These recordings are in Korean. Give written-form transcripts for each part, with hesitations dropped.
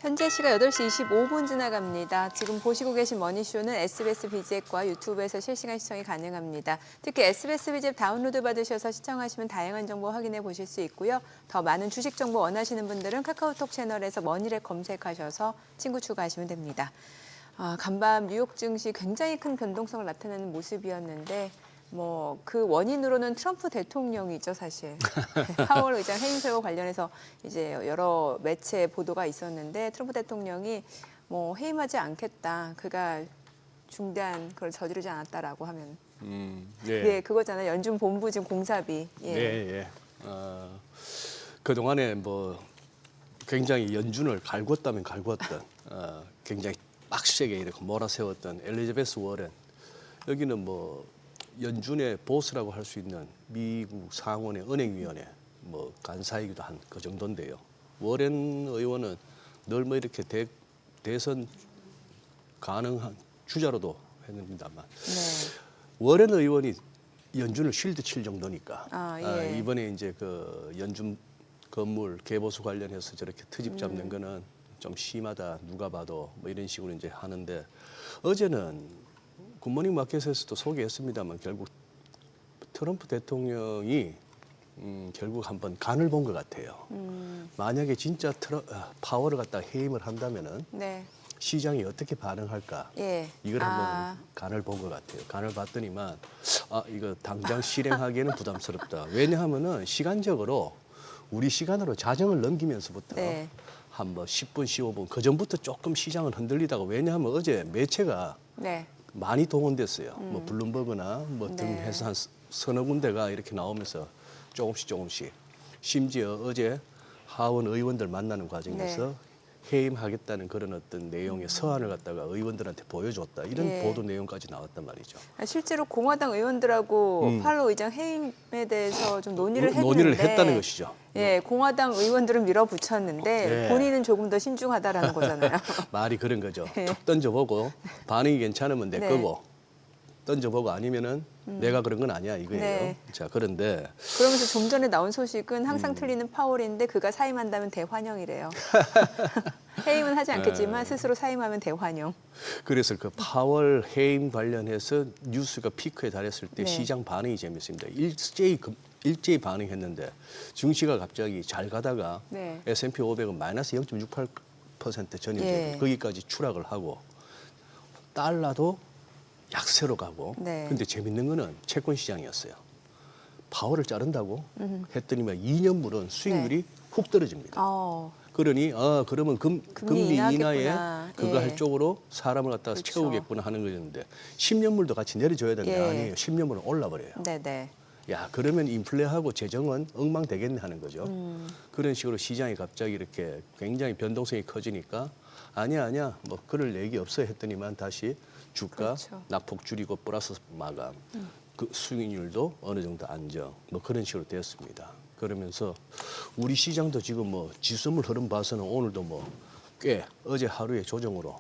현재 시각 8시 25분 지나갑니다. 지금 보시고 계신 머니쇼는 SBS BG앱과 유튜브에서 실시간 시청이 가능합니다. 특히 SBS BG앱 다운로드 받으셔서 시청하시면 다양한 정보 확인해 보실 수 있고요. 더 많은 주식 정보 원하시는 분들은 카카오톡 채널에서 머니랩 검색하셔서 친구 추가하시면 됩니다. 간밤 뉴욕 증시 굉장히 큰 변동성을 나타내는 모습이었는데 그 원인으로는 트럼프 대통령이죠, 사실. 파월 의장 해임설과 관련해서 이제 여러 매체 보도가 있었는데 트럼프 대통령이 해임하지 않겠다. 그가 중대한 그걸 저지르지 않았다라고 하면. 네, 그거잖아요. 연준 본부 지금 공사비. 예. 네. 그동안에 굉장히 연준을 갈궜다면 갈궜던 굉장히 빡세게 이렇게 몰아세웠던 엘리자베스 워렌. 여기는 연준의 보스라고 할 수 있는 미국 상원의 은행위원회 간사이기도 한 그 정도인데요. 워렌 의원은 늘 이렇게 대선 가능한 주자로도 했습니다만 워렌 의원이 연준을 실드 칠 정도니까 예. 이번에 이제 그 연준 건물 개보수 관련해서 저렇게 트집 잡는 거는 좀 심하다 누가 봐도 이런 식으로 이제 하는데 어제는 굿모닝 마켓에서도 소개했습니다만 결국 트럼프 대통령이 결국 한번 간을 본 것 같아요. 만약에 진짜 파월을 갖다 해임을 한다면은 시장이 어떻게 반응할까? 이걸 한번 간을 본 것 같아요. 간을 봤더니만 이거 당장 실행하기에는 부담스럽다. 왜냐하면은 시간적으로 우리 시간으로 자정을 넘기면서부터 한 10분, 15분 그 전부터 조금 시장을 흔들리다가 왜냐하면 어제 매체가 많이 동원됐어요. 블룸버그나 등 해서 한 서너 군데가 이렇게 나오면서 조금씩 심지어 어제 하원 의원들 만나는 과정에서 해임하겠다는 그런 어떤 내용의 서한을 갖다가 의원들한테 보여줬다. 이런 보도 내용까지 나왔단 말이죠. 실제로 공화당 의원들하고 팔로 의장 해임에 대해서 좀 논의를 했다는 것이죠. 공화당 의원들은 밀어붙였는데 본인은 조금 더 신중하다라는 거잖아요. 말이 그런 거죠. 툭 던져보고 반응이 괜찮으면 내 거고 던져보고 아니면은 내가 그런 건 아니야 이거예요. 자, 그런데 그러면서 좀 전에 나온 소식은 항상 틀리는 파월인데 그가 사임한다면 대환영이래요. 해임은 하지 않겠지만 스스로 사임하면 대환영. 그래서 그 파월 해임 관련해서 뉴스가 피크에 달했을 때 시장 반응이 재밌습니다. 일제히 반응했는데 증시가 갑자기 잘 가다가 S&P 500은 마이너스 0.68% 전일 거기까지 추락을 하고 달러도 약세로 가고 근데 재밌는 거는 채권 시장이었어요. 파월을 자른다고 했더니만 2년물은 수익률이 훅 떨어집니다. 그러니 그러면 금리 인하에 그거 할 쪽으로 사람을 갖다가 채우겠구나 하는 거였는데 10년물도 같이 내려줘야 되는데 아니에요. 10년물은 올라버려요. 야, 그러면 인플레하고 재정은 엉망되겠네 하는 거죠. 그런 식으로 시장이 갑자기 이렇게 굉장히 변동성이 커지니까 아니야 그럴 얘기 없어 했더니만 다시 주가 낙폭 줄이고 플러스 마감 그 수익률도 어느 정도 안정 그런 식으로 되었습니다. 그러면서 우리 시장도 지금 지수물 흐름 봐서는 오늘도 꽤 어제 하루의 조정으로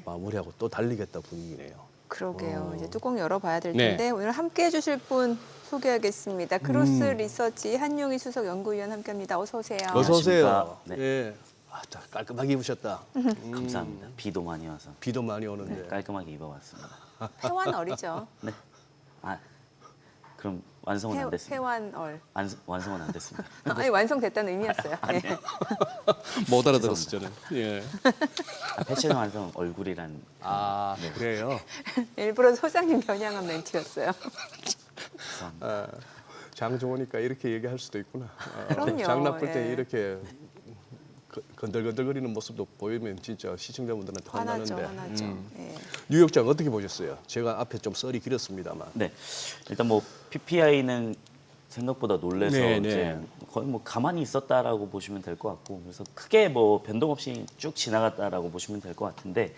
마무리하고 또 달리겠다 분위기네요. 그러게요. 이제 뚜껑 열어봐야 될 텐데 오늘 함께해 주실 분 소개하겠습니다. 크로스 리서치 한용희 수석 연구위원 함께합니다. 어서 오세요. 어서 오세요. 깔끔하게 입으셨다. 감사합니다. 비도 많이 와서. 비도 많이 오는데. 깔끔하게 입어봤습니다. 회완얼이죠. 그럼 완성은 안 됐습니다. 회완얼. 완성은 안 됐습니다. 아니 완성됐다는 의미였어요. 못 알아들었어 저는. 패션 완성 얼굴이란. 그래요. 일부러 소장님 겨냥한 멘트였어요. 장 좋으니까 이렇게 얘기할 수도 있구나. 그럼요. 장 나쁠 때 이렇게 건들건들거리는 모습도 보이면 진짜 시청자분들한테 화나죠. 화나는데. 뉴욕장 어떻게 보셨어요? 제가 앞에 좀 썰이 길었습니다만. 일단 PPI는 생각보다 놀래서 이제 거의 가만히 있었다라고 보시면 될 것 같고 그래서 크게 변동 없이 쭉 지나갔다라고 보시면 될 것 같은데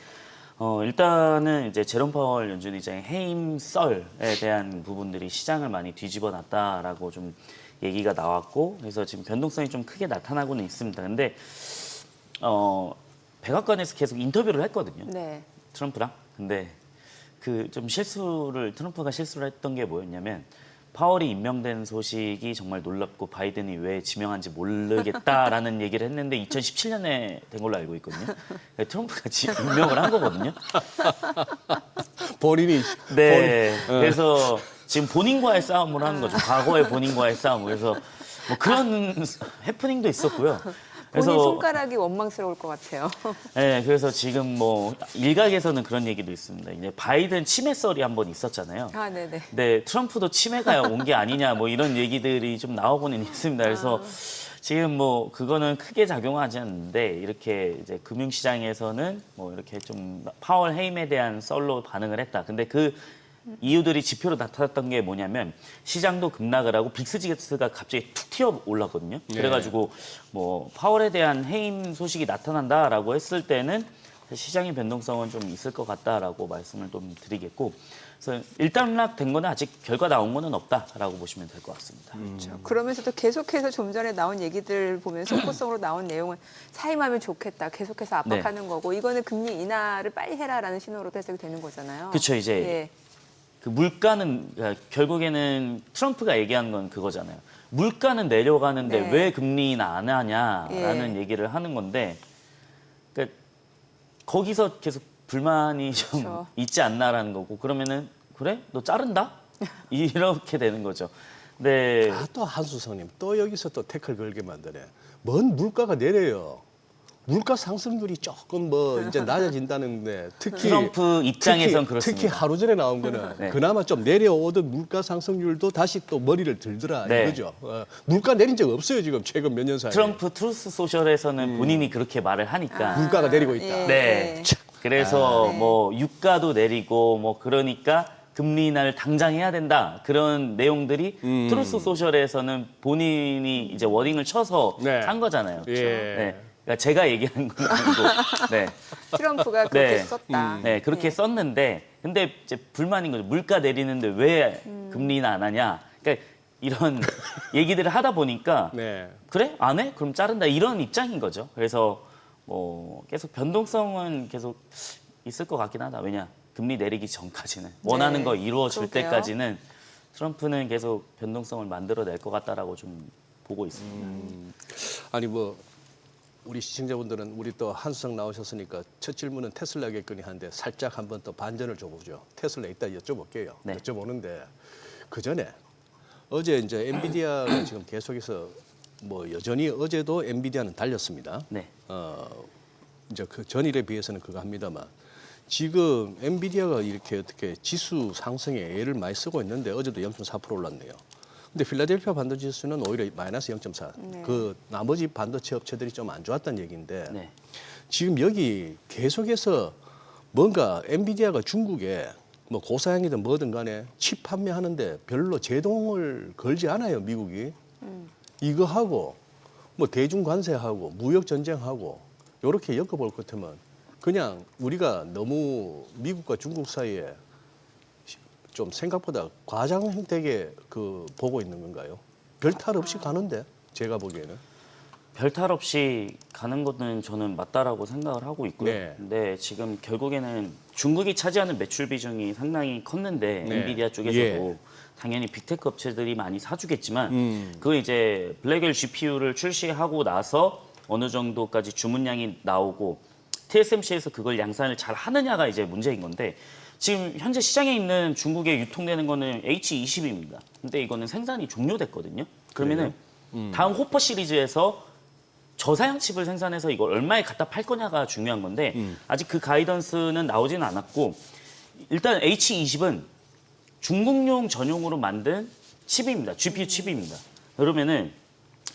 일단은 이제 제롬 파월 연준 의장의 해임 썰에 대한 부분들이 시장을 많이 뒤집어 놨다라고 좀 얘기가 나왔고 그래서 지금 변동성이 좀 크게 나타나고는 있습니다. 근데 백악관에서 계속 인터뷰를 했거든요. 트럼프랑. 근데 그 좀 트럼프가 실수를 했던 게 뭐였냐면 파월이 임명된 소식이 정말 놀랍고 바이든이 왜 지명한지 모르겠다라는 얘기를 했는데 2017년에 된 걸로 알고 있거든요. 트럼프가 임명을 한 거거든요. 본인이 네. 그래서 지금 본인과의 싸움을 하는 거죠. 과거의 본인과의 싸움. 그래서 뭐 그런 해프닝도 있었고요. 본인 손가락이 원망스러울 것 같아요. 네, 그래서 지금 뭐 일각에서는 그런 얘기도 있습니다. 이제 바이든 치매 썰이 한번 있었잖아요. 아, 네네. 네, 트럼프도 치매가 온 게 아니냐 뭐 이런 얘기들이 좀 나오고는 있습니다. 그래서 지금 뭐 그거는 크게 작용하지 않는데 이렇게 이제 금융시장에서는 뭐 이렇게 좀 파월 해임에 대한 썰로 반응을 했다. 근데 그 이유들이 지표로 나타났던 게 뭐냐면 시장도 급락을 하고 빅스지수가 갑자기 툭 튀어 올랐거든요. 그래가지고 뭐 파월에 대한 해임 소식이 나타난다라고 했을 때는 시장의 변동성은 좀 있을 것 같다라고 말씀을 좀 드리겠고, 그래서 일단락된 거는 아직 결과 나온 거는 없다라고 보시면 될 것 같습니다. 그렇죠. 그러면서도 계속해서 좀 전에 나온 얘기들 보면 속보성으로 나온 내용은 사임하면 좋겠다, 계속해서 압박하는 거고 이거는 금리 인하를 빨리 해라라는 신호로도 해석이 되는 거잖아요. 그렇죠. 이제 예. 그 물가는 그러니까 결국에는 트럼프가 얘기한 건 그거잖아요. 물가는 내려가는데 네. 왜 금리 인하 안 하냐라는 얘기를 하는 건데, 그러니까 거기서 계속 불만이 좀 그렇죠. 있지 않나라는 거고, 그러면은 그래? 너 자른다? 이렇게 되는 거죠. 네. 아, 또 한수성님 또 여기서 또 태클 걸게 만드네. 뭔 물가가 내려요. 물가 상승률이 조금 뭐 이제 낮아진다는데 특히 트럼프 입장에선 그렇습니다. 특히 하루 전에 나온 거는 네. 그나마 좀 내려오던 물가 상승률도 다시 또 머리를 들더라 네. 이거죠. 물가 내린 적 없어요 지금 최근 몇 년 사이에. 트럼프 트루스 소셜에서는 본인이 그렇게 말을 하니까. 물가가 내리고 있다. 예. 네. 그래서 네. 뭐 유가도 내리고 뭐 그러니까 금리 인하를 당장 해야 된다. 그런 내용들이 트루스 소셜에서는 본인이 이제 워딩을 쳐서 네. 한 거잖아요. 예. 네. 그러니까 제가 얘기한 건 아니고. 네. 트럼프가 그렇게 네. 썼다. 네, 그렇게 썼는데 근데 이제 불만인 거죠. 물가 내리는데 왜 금리 인하 안 하냐. 그러니까 이런 얘기들을 하다 보니까 네. 그래? 안 해? 그럼 자른다. 이런 입장인 거죠. 그래서 뭐 계속 변동성은 계속 있을 것 같긴 하다. 왜냐? 금리 내리기 전까지는 원하는 거 이루어질 그러게요. 때까지는 트럼프는 계속 변동성을 만들어낼 것 같다라고 좀 보고 있습니다. 아니 뭐 우리 시청자분들은 우리 또 한수성 나오셨으니까 첫 질문은 테슬라겠거니 하는데 살짝 한번 또 반전을 줘보죠. 테슬라 이따 여쭤볼게요. 네. 여쭤보는데 그 전에 어제 이제 엔비디아가 지금 계속해서 뭐 여전히 어제도 엔비디아는 달렸습니다. 네. 이제 그 전일에 비해서는 그거 합니다만 지금 엔비디아가 이렇게 어떻게 지수 상승에 애를 많이 쓰고 있는데 어제도 0.4% 올랐네요. 근데 필라델피아 반도체 지수는 오히려 마이너스 0.4. 네. 그 나머지 반도체 업체들이 좀 안 좋았다는 얘기인데 네. 지금 여기 계속해서 뭔가 엔비디아가 중국에 뭐 고사양이든 뭐든 간에 칩 판매하는데 별로 제동을 걸지 않아요, 미국이. 이거 하고 뭐 대중 관세하고 무역 전쟁하고 이렇게 엮어볼 것 같으면 그냥 우리가 너무 미국과 중국 사이에 좀 생각보다 과장되게 그 보고 있는 건가요? 별 탈 없이 가는데 제가 보기에는. 별탈 없이 가는 것은 저는 맞다라고 생각을 하고 있고요. 네. 근데 지금 결국에는 중국이 차지하는 매출 비중이 상당히 컸는데 네. 엔비디아 쪽에서도 예. 당연히 빅테크 업체들이 많이 사주겠지만 그 이제 블랙웰 GPU를 출시하고 나서 어느 정도까지 주문량이 나오고 TSMC에서 그걸 양산을 잘 하느냐가 이제 문제인 건데 지금 현재 시장에 있는 중국에 유통되는 거는 H20입니다. 근데 이거는 생산이 종료됐거든요. 그러면은 다음 호퍼 시리즈에서 저사양 칩을 생산해서 이걸 얼마에 갖다 팔 거냐가 중요한 건데 아직 그 가이던스는 나오지는 않았고 일단 H20은 중국용 전용으로 만든 칩입니다. GPU 칩입니다. 그러면은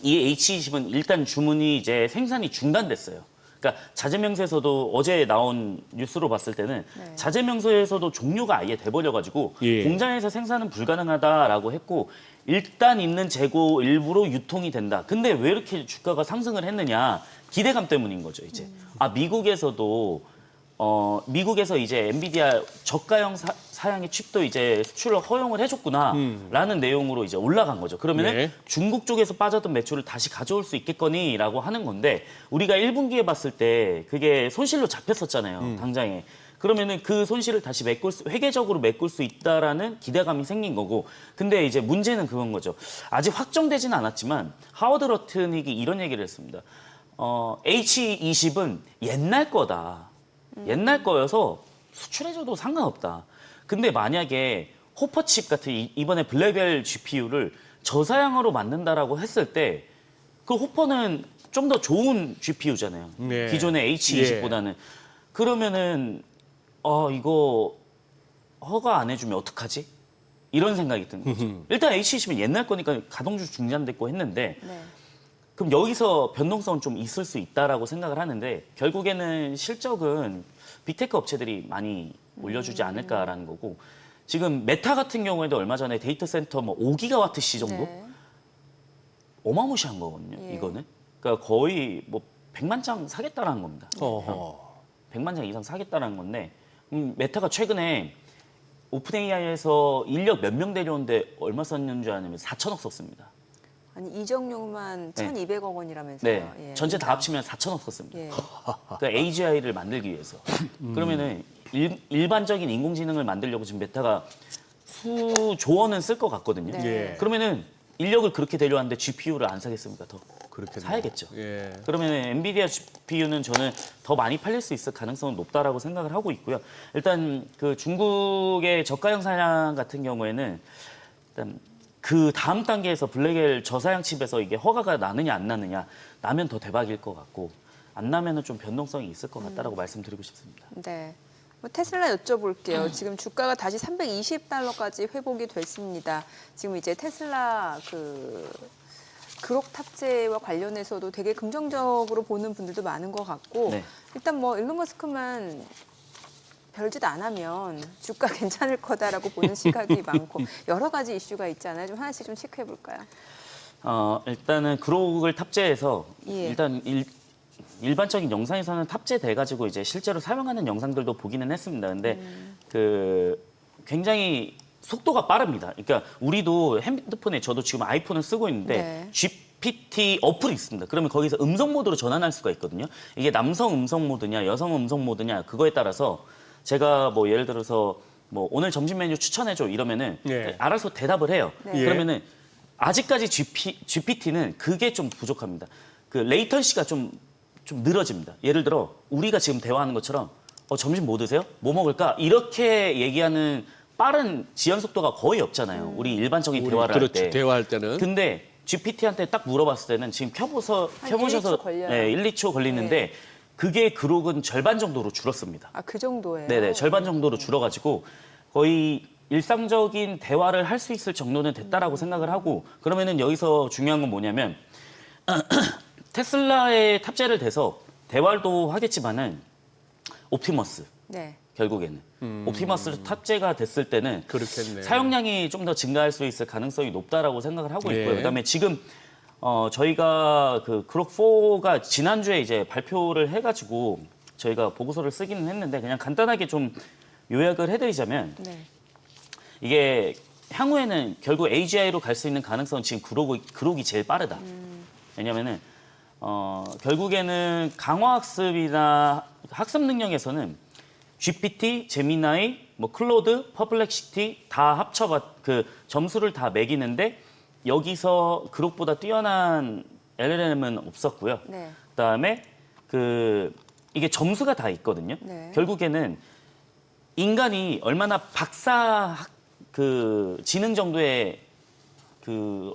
이 H20은 일단 주문이 이제 생산이 중단됐어요. 그러니까 자재명세에서도 어제 나온 뉴스로 봤을 때는 네. 자재명세에서도 종료가 아예 돼버려가지고 예. 공장에서 생산은 불가능하다라고 했고 일단 있는 재고 일부로 유통이 된다. 근데 왜 이렇게 주가가 상승을 했느냐? 기대감 때문인 거죠, 이제. 아, 미국에서 이제 엔비디아 저가형 사양의 칩도 이제 수출을 허용을 해줬구나라는 내용으로 이제 올라간 거죠. 그러면은 네. 중국 쪽에서 빠졌던 매출을 다시 가져올 수 있겠거니라고 하는 건데 우리가 1분기에 봤을 때 그게 손실로 잡혔었잖아요, 당장에. 그러면은 그 손실을 다시 회계적으로 메꿀 수 있다라는 기대감이 생긴 거고. 근데 이제 문제는 그건 거죠. 아직 확정되지는 않았지만 하워드 러트닉이 이런 얘기를 했습니다. H20은 옛날 거다. 옛날 거여서 수출해줘도 상관없다. 근데 만약에 호퍼칩 같은 이번에 블랙웰 GPU를 저사양으로 만든다라고 했을 때 그 호퍼는 좀 더 좋은 GPU잖아요. 네. 기존의 H20보다는. 그러면은 이거 허가 안 해주면 어떡하지? 이런 생각이 드는 거죠. 일단 H20은 옛날 거니까 가동률 중단됐고 했는데 네. 그럼 여기서 변동성은 좀 있을 수 있다라고 생각을 하는데 결국에는 실적은 빅테크 업체들이 많이 올려주지 않을까라는 거고 지금 메타 같은 경우에도 얼마 전에 데이터 센터 뭐 5기가와트시 정도? 네. 어마무시한 거거든요, 예. 이거는. 그러니까 거의 뭐 100만 장 사겠다라는 겁니다. 어허. 100만 장 이상 사겠다라는 건데 메타가 최근에 오픈 AI에서 인력 몇 명 데려오는데 얼마 썼는 줄 아냐면 4천억 썼습니다. 아니 이정료만 네. 1,200억 원이라면서요. 네, 예. 전체 다 합치면 4천억 썼습니다. 예. 그러니까 AGI를 만들기 위해서. 그러면은 일반적인 인공지능을 만들려고 지금 메타가 수조 원은 쓸 것 같거든요. 네. 예. 그러면은 인력을 그렇게 데려왔는데 GPU를 안 사겠습니까? 더 그렇겠네요. 사야겠죠. 예. 그러면 엔비디아 GPU는 저는 더 많이 팔릴 수 있을 가능성은 높다라고 생각을 하고 있고요. 일단 그 중국의 저가형 사양 같은 경우에는 일단 그 다음 단계에서 블랙웰 저사양 칩에서 이게 허가가 나느냐 안 나느냐 나면 더 대박일 것 같고 안 나면은 좀 변동성이 있을 것 같다라고 말씀드리고 싶습니다. 네. 뭐 테슬라 여쭤볼게요. 지금 주가가 다시 320달러까지 회복이 됐습니다. 지금 이제 테슬라 그록 탑재와 관련해서도 되게 긍정적으로 보는 분들도 많은 것 같고 네. 일단 뭐 일론 머스크만 별짓 안 하면 주가 괜찮을 거다라고 보는 시각이 많고 여러 가지 이슈가 있잖아요. 좀 하나씩 좀 체크해 볼까요? 일단은 그록을 탑재해서 예. 일단 일반적인 영상에서는 탑재돼 가지고 이제 실제로 사용하는 영상들도 보기는 했습니다. 근데 그 굉장히 속도가 빠릅니다. 그러니까 우리도 핸드폰에 저도 지금 아이폰을 쓰고 있는데 네. GPT 어플이 있습니다. 그러면 거기서 음성 모드로 전환할 수가 있거든요. 이게 남성 음성 모드냐 여성 음성 모드냐 그거에 따라서 제가 뭐 예를 들어서 뭐 오늘 점심 메뉴 추천해줘 이러면은 네. 알아서 대답을 해요. 네. 그러면은 아직까지 GPT는 그게 좀 부족합니다. 그 레이턴시가 좀 늘어집니다. 예를 들어 우리가 지금 대화하는 것처럼 점심 뭐 드세요? 뭐 먹을까? 이렇게 얘기하는 빠른 지연 속도가 거의 없잖아요. 우리 일반적인 대화를 할 그렇죠. 때. 대화할 때는. 근데 GPT한테 딱 물어봤을 때는 지금 켜보셔서 한 1, 2초 걸려요. 네, 1, 2초 걸리는데 그게 그록은 절반 정도로 줄었습니다. 아, 그 정도예요? 네네, 절반 정도로 줄어가지고 거의 일상적인 대화를 할 수 있을 정도는 됐다라고 생각을 하고 그러면은 여기서 중요한 건 뭐냐면 테슬라에 탑재를 돼서 대화도 하겠지만은 옵티머스 네. 결국에는 옵티머스 탑재가 됐을 때는 그렇겠네요. 사용량이 좀 더 증가할 수 있을 가능성이 높다라고 생각을 하고 있고요. 예. 그다음에 지금 저희가 그 그록 4가 지난주에 이제 발표를 해가지고 저희가 보고서를 쓰기는 했는데 그냥 간단하게 좀 요약을 해드리자면 네. 이게 향후에는 결국 AGI로 갈 수 있는 가능성은 지금 그록이 제일 빠르다. 왜냐면은 결국에는 강화학습이나 학습 능력에서는 GPT, 제미나이, 뭐 클로드, 퍼플렉시티 다 합쳐봐 그 점수를 다 매기는데 여기서 그록보다 뛰어난 LLM은 없었고요. 네. 그다음에 이게 점수가 다 있거든요. 네. 결국에는 인간이 얼마나 지능 정도의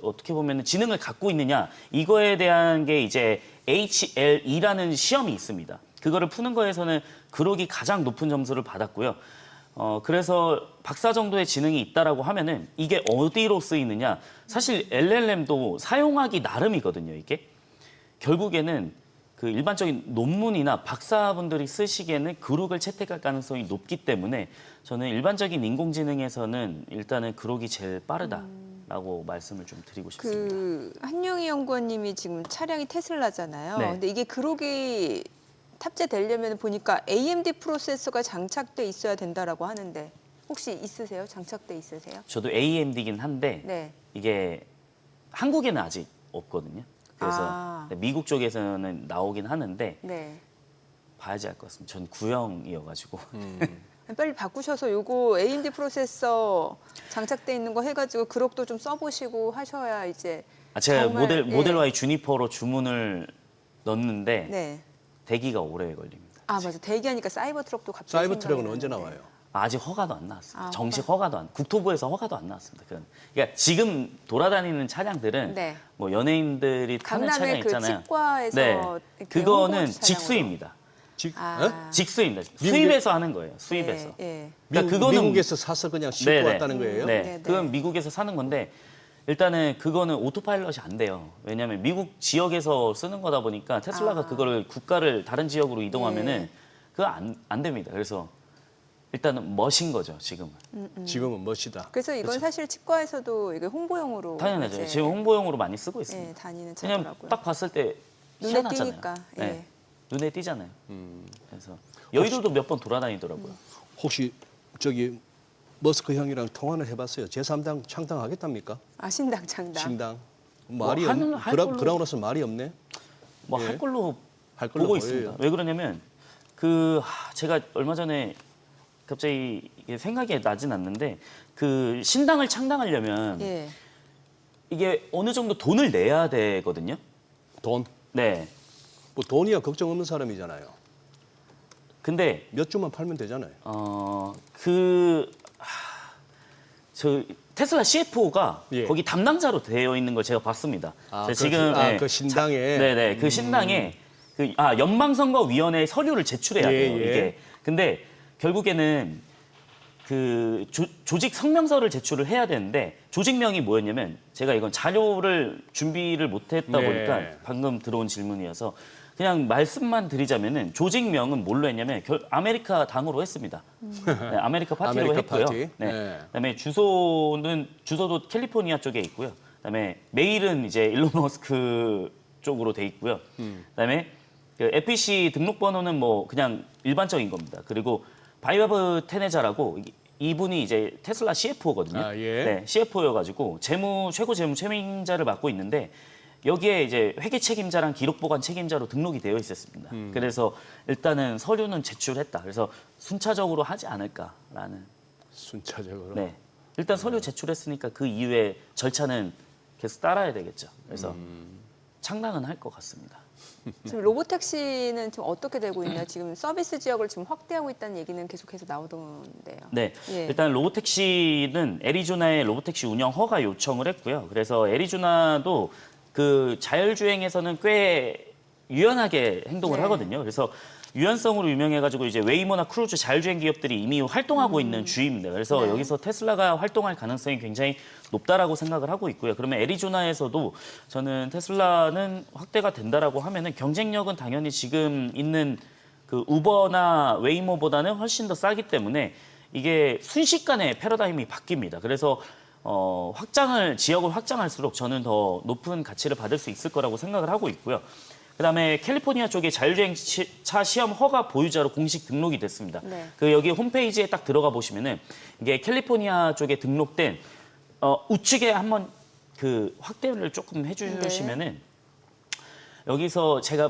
어떻게 보면 지능을 갖고 있느냐 이거에 대한 게 이제 HLE라는 시험이 있습니다. 그거를 푸는 거에서는 그록이 가장 높은 점수를 받았고요. 그래서 박사 정도의 지능이 있다라고 하면은 이게 어디로 쓰이느냐 사실 LLM도 사용하기 나름이거든요. 이게 결국에는 그 일반적인 논문이나 박사분들이 쓰시기에는 그록을 채택할 가능성이 높기 때문에 저는 일반적인 인공지능에서는 일단은 그록이 제일 빠르다라고 말씀을 좀 드리고 싶습니다. 그 한용희 연구원님이 지금 차량이 테슬라잖아요. 네. 근데 이게 그록이 탑재되려면 보니까 AMD 프로세서가 장착돼 있어야 된다라고 하는데 혹시 있으세요? 장착돼 있으세요? 저도 AMD긴 한데 네. 이게 한국에는 아직 없거든요. 그래서 아. 미국 쪽에서는 나오긴 하는데 네. 봐야지 알 것 같습니다. 전 구형이어가지고. 빨리 바꾸셔서 요거 AMD 프로세서 장착돼 있는 거 해가지고 그럭도 좀 써보시고 하셔야 이제 제가 정말, 모델 Y 주니퍼로 주문을 넣었는데 네. 대기가 오래 걸립니다. 맞아. 대기하니까 사이버 트럭도 갑자기 사이버 트럭은 생각이 언제 나는데. 나와요? 아직 허가도 안 나왔습니다. 아, 정식 허가도 안, 국토부에서 허가도 안 나왔습니다. 그러니까 지금 돌아다니는 차량들은 네. 뭐 연예인들이 타는 차량 강남의 그 있잖아요. 치과에서 네, 이렇게 그거는 홍보 차량으로. 직수입니다. 미국에- 직수입니다. 수입해서 하는 거예요. 수입해서. 예. 그러니까 그거는 미국에서 사서 그냥 싣고 네네. 왔다는 거예요? 네, 네, 그건 네. 미국에서 사는 건데 일단은 그거는 오토파일럿이 안 돼요. 왜냐하면 미국 지역에서 쓰는 거다 보니까 테슬라가 그거를 국가를 다른 지역으로 이동하면은 네. 그거 안 됩니다. 그래서 일단은 멋인 거죠 지금은. 지금은 멋이다. 그래서 이건 사실 치과에서도 이게 홍보용으로 당연하죠. 이제, 지금 홍보용으로 많이 쓰고 있습니다. 예, 다니는 왜냐면 차더라고요. 딱 봤을 때 눈에 희한하잖아요. 띄니까. 예. 네, 눈에 띄잖아요. 그래서 여의도도 몇 번 돌아다니더라고요. 혹시 저기 머스크 형이랑 통화를 해봤어요? 제3당 창당하겠답니까? 신당 창당. 신당. 뭐 말이 할 걸로- 그랑으로서 말이 없네. 뭐 예. 할 걸로 할 걸로 보고 보여요. 있습니다. 왜 그러냐면 제가 얼마 전에 갑자기 이게 생각이 나진 않는데 그 신당을 창당하려면 예. 이게 어느 정도 돈을 내야 되거든요. 돈. 네. 뭐 돈이야 걱정 없는 사람이잖아요. 근데 몇 주만 팔면 되잖아요. 저 테슬라 CFO가 예. 거기 담당자로 되어 있는 걸 제가 봤습니다. 제가 그 신당에. 네네 그 신당에 연방선거위원회 서류를 제출해야 예, 돼요. 예. 이게 근데 결국에는 그 조직 성명서를 제출을 해야 되는데 조직명이 뭐였냐면 제가 이건 자료를 준비를 못했다 네. 보니까 방금 들어온 질문이어서 그냥 말씀만 드리자면은 조직명은 뭘로 했냐면 아메리카 당으로 했습니다. 네, 아메리카 파티로 아메리카 했고요. 파티. 네. 네. 그다음에 주소도 캘리포니아 쪽에 있고요. 그다음에 메일은 이제 일론 머스크 쪽으로 돼 있고요. 그다음에 그 FEC 등록 번호는 뭐 그냥 일반적인 겁니다. 그리고 바이바브 테네자라고 이분이 이제 테슬라 CFO거든요. 예. 네, CFO여가지고 최고 재무 책임자를 맡고 있는데 여기에 이제 회계 책임자랑 기록 보관 책임자로 등록이 되어 있었습니다. 그래서 일단은 서류는 제출했다. 그래서 순차적으로 하지 않을까라는. 순차적으로. 네. 일단 서류 제출했으니까 그 이후에 절차는 계속 따라야 되겠죠. 그래서 창당은 할 것 같습니다. 지금 로보택시는 지금 어떻게 되고 있나요? 지금 서비스 지역을 지금 확대하고 있다는 얘기는 계속해서 나오던데요. 네, 예. 일단 로보택시는 애리조나에 로보택시 운영 허가 요청을 했고요. 그래서 애리조나도 그 자율주행에서는 꽤 유연하게 행동을 네. 하거든요. 그래서 유연성으로 유명해가지고 이제 웨이모나 크루즈 자율주행 기업들이 이미 활동하고 있는 주입니다. 그래서 네. 여기서 테슬라가 활동할 가능성이 굉장히 높다라고 생각을 하고 있고요. 그러면 애리조나에서도 저는 테슬라는 확대가 된다라고 하면은 경쟁력은 당연히 지금 있는 그 우버나 웨이모보다는 훨씬 더 싸기 때문에 이게 순식간에 패러다임이 바뀝니다. 그래서 지역을 확장할수록 저는 더 높은 가치를 받을 수 있을 거라고 생각을 하고 있고요. 그다음에 캘리포니아 쪽에 자율주행차 시험 허가 보유자로 공식 등록이 됐습니다. 네. 여기 홈페이지에 딱 들어가 보시면은 이게 캘리포니아 쪽에 등록된 우측에 한번 그 확대를 조금 해주시면은 여기서 제가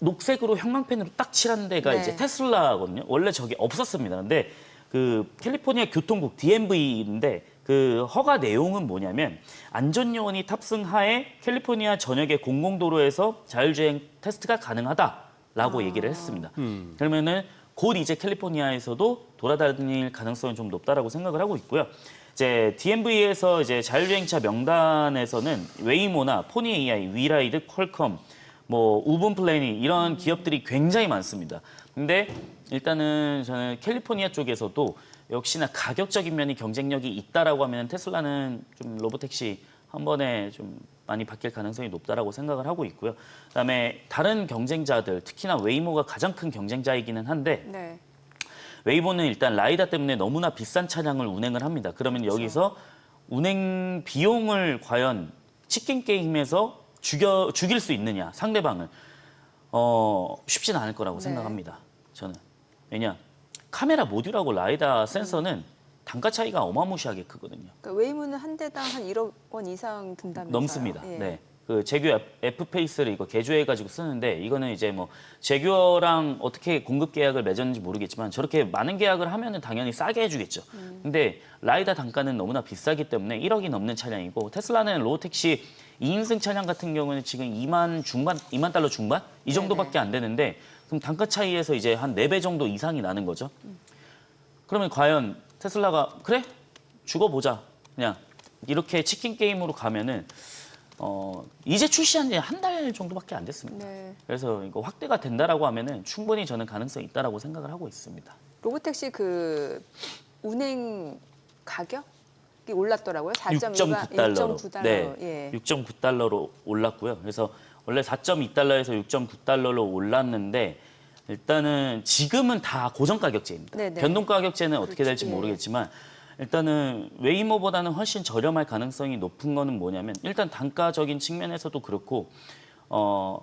녹색으로 형광펜으로 딱 칠한 데가 네. 이제 테슬라거든요. 원래 저기 없었습니다. 근데 그 캘리포니아 교통국 DMV인데 그 허가 내용은 뭐냐면 안전요원이 탑승하에 캘리포니아 전역의 공공도로에서 자율주행 테스트가 가능하다라고 얘기를 했습니다. 그러면은 곧 이제 캘리포니아에서도 돌아다닐 가능성이 좀 높다라고 생각을 하고 있고요. 이제 DMV에서 이제 자율주행차 명단에서는 웨이모나 포니 AI, 위라이드, 퀄컴, 뭐 우분 플래닝 이런 기업들이 굉장히 많습니다. 근데 일단은 저는 캘리포니아 쪽에서도 역시나 가격적인 면이 경쟁력이 있다라고 하면 테슬라는 좀 로보택시 한 번에 좀 많이 바뀔 가능성이 높다라고 생각을 하고 있고요. 그다음에 다른 경쟁자들, 특히나 웨이모가 가장 큰 경쟁자이기는 한데 네. 웨이모는 일단 라이다 때문에 너무나 비싼 차량을 운행을 합니다. 그러면 여기서 운행 비용을 과연 치킨 게임에서 죽일 수 있느냐 상대방을 쉽지는 않을 거라고 네. 생각합니다. 저는 왜냐 카메라 모듈하고 라이다 센서는 단가 차이가 어마무시하게 크거든요. 그러니까 웨이모는 한 대당 한 1억 원 이상 든다면서요? 넘습니다. 예. 네. 그 제규어 F페이스를 이거 개조해가지고 쓰는데 이거는 이제 뭐 제규어랑 어떻게 공급 계약을 맺었는지 모르겠지만 저렇게 많은 계약을 하면은 당연히 싸게 해주겠죠. 근데 라이다 단가는 너무나 비싸기 때문에 1억이 넘는 차량이고 테슬라는 로우택시 2인승 차량 같은 경우는 지금 2만 중반, 2만 달러 중반 이 정도밖에 안 되는데 그럼 단가 차이에서 이제 한 4배 정도 이상이 나는 거죠. 그러면 과연 테슬라가 그래? 죽어보자. 그냥 이렇게 치킨 게임으로 가면은 이제 출시한 지 한 달 정도밖에 안 됐습니다. 네. 그래서 이거 확대가 된다라고 하면은 충분히 저는 가능성이 있다라고 생각을 하고 있습니다. 로보택시 그 운행 가격이 올랐더라고요. 4.9달러로. 6.9달러로. 네. 예. 6.9달러로 올랐고요. 그래서 원래 4.2달러에서 6.9달러로 올랐는데 일단은 지금은 다 고정 가격제입니다. 네네. 변동 가격제는 어떻게 될지 예. 모르겠지만 일단은 웨이모보다는 훨씬 저렴할 가능성이 높은 거는 뭐냐면 일단 단가적인 측면에서도 그렇고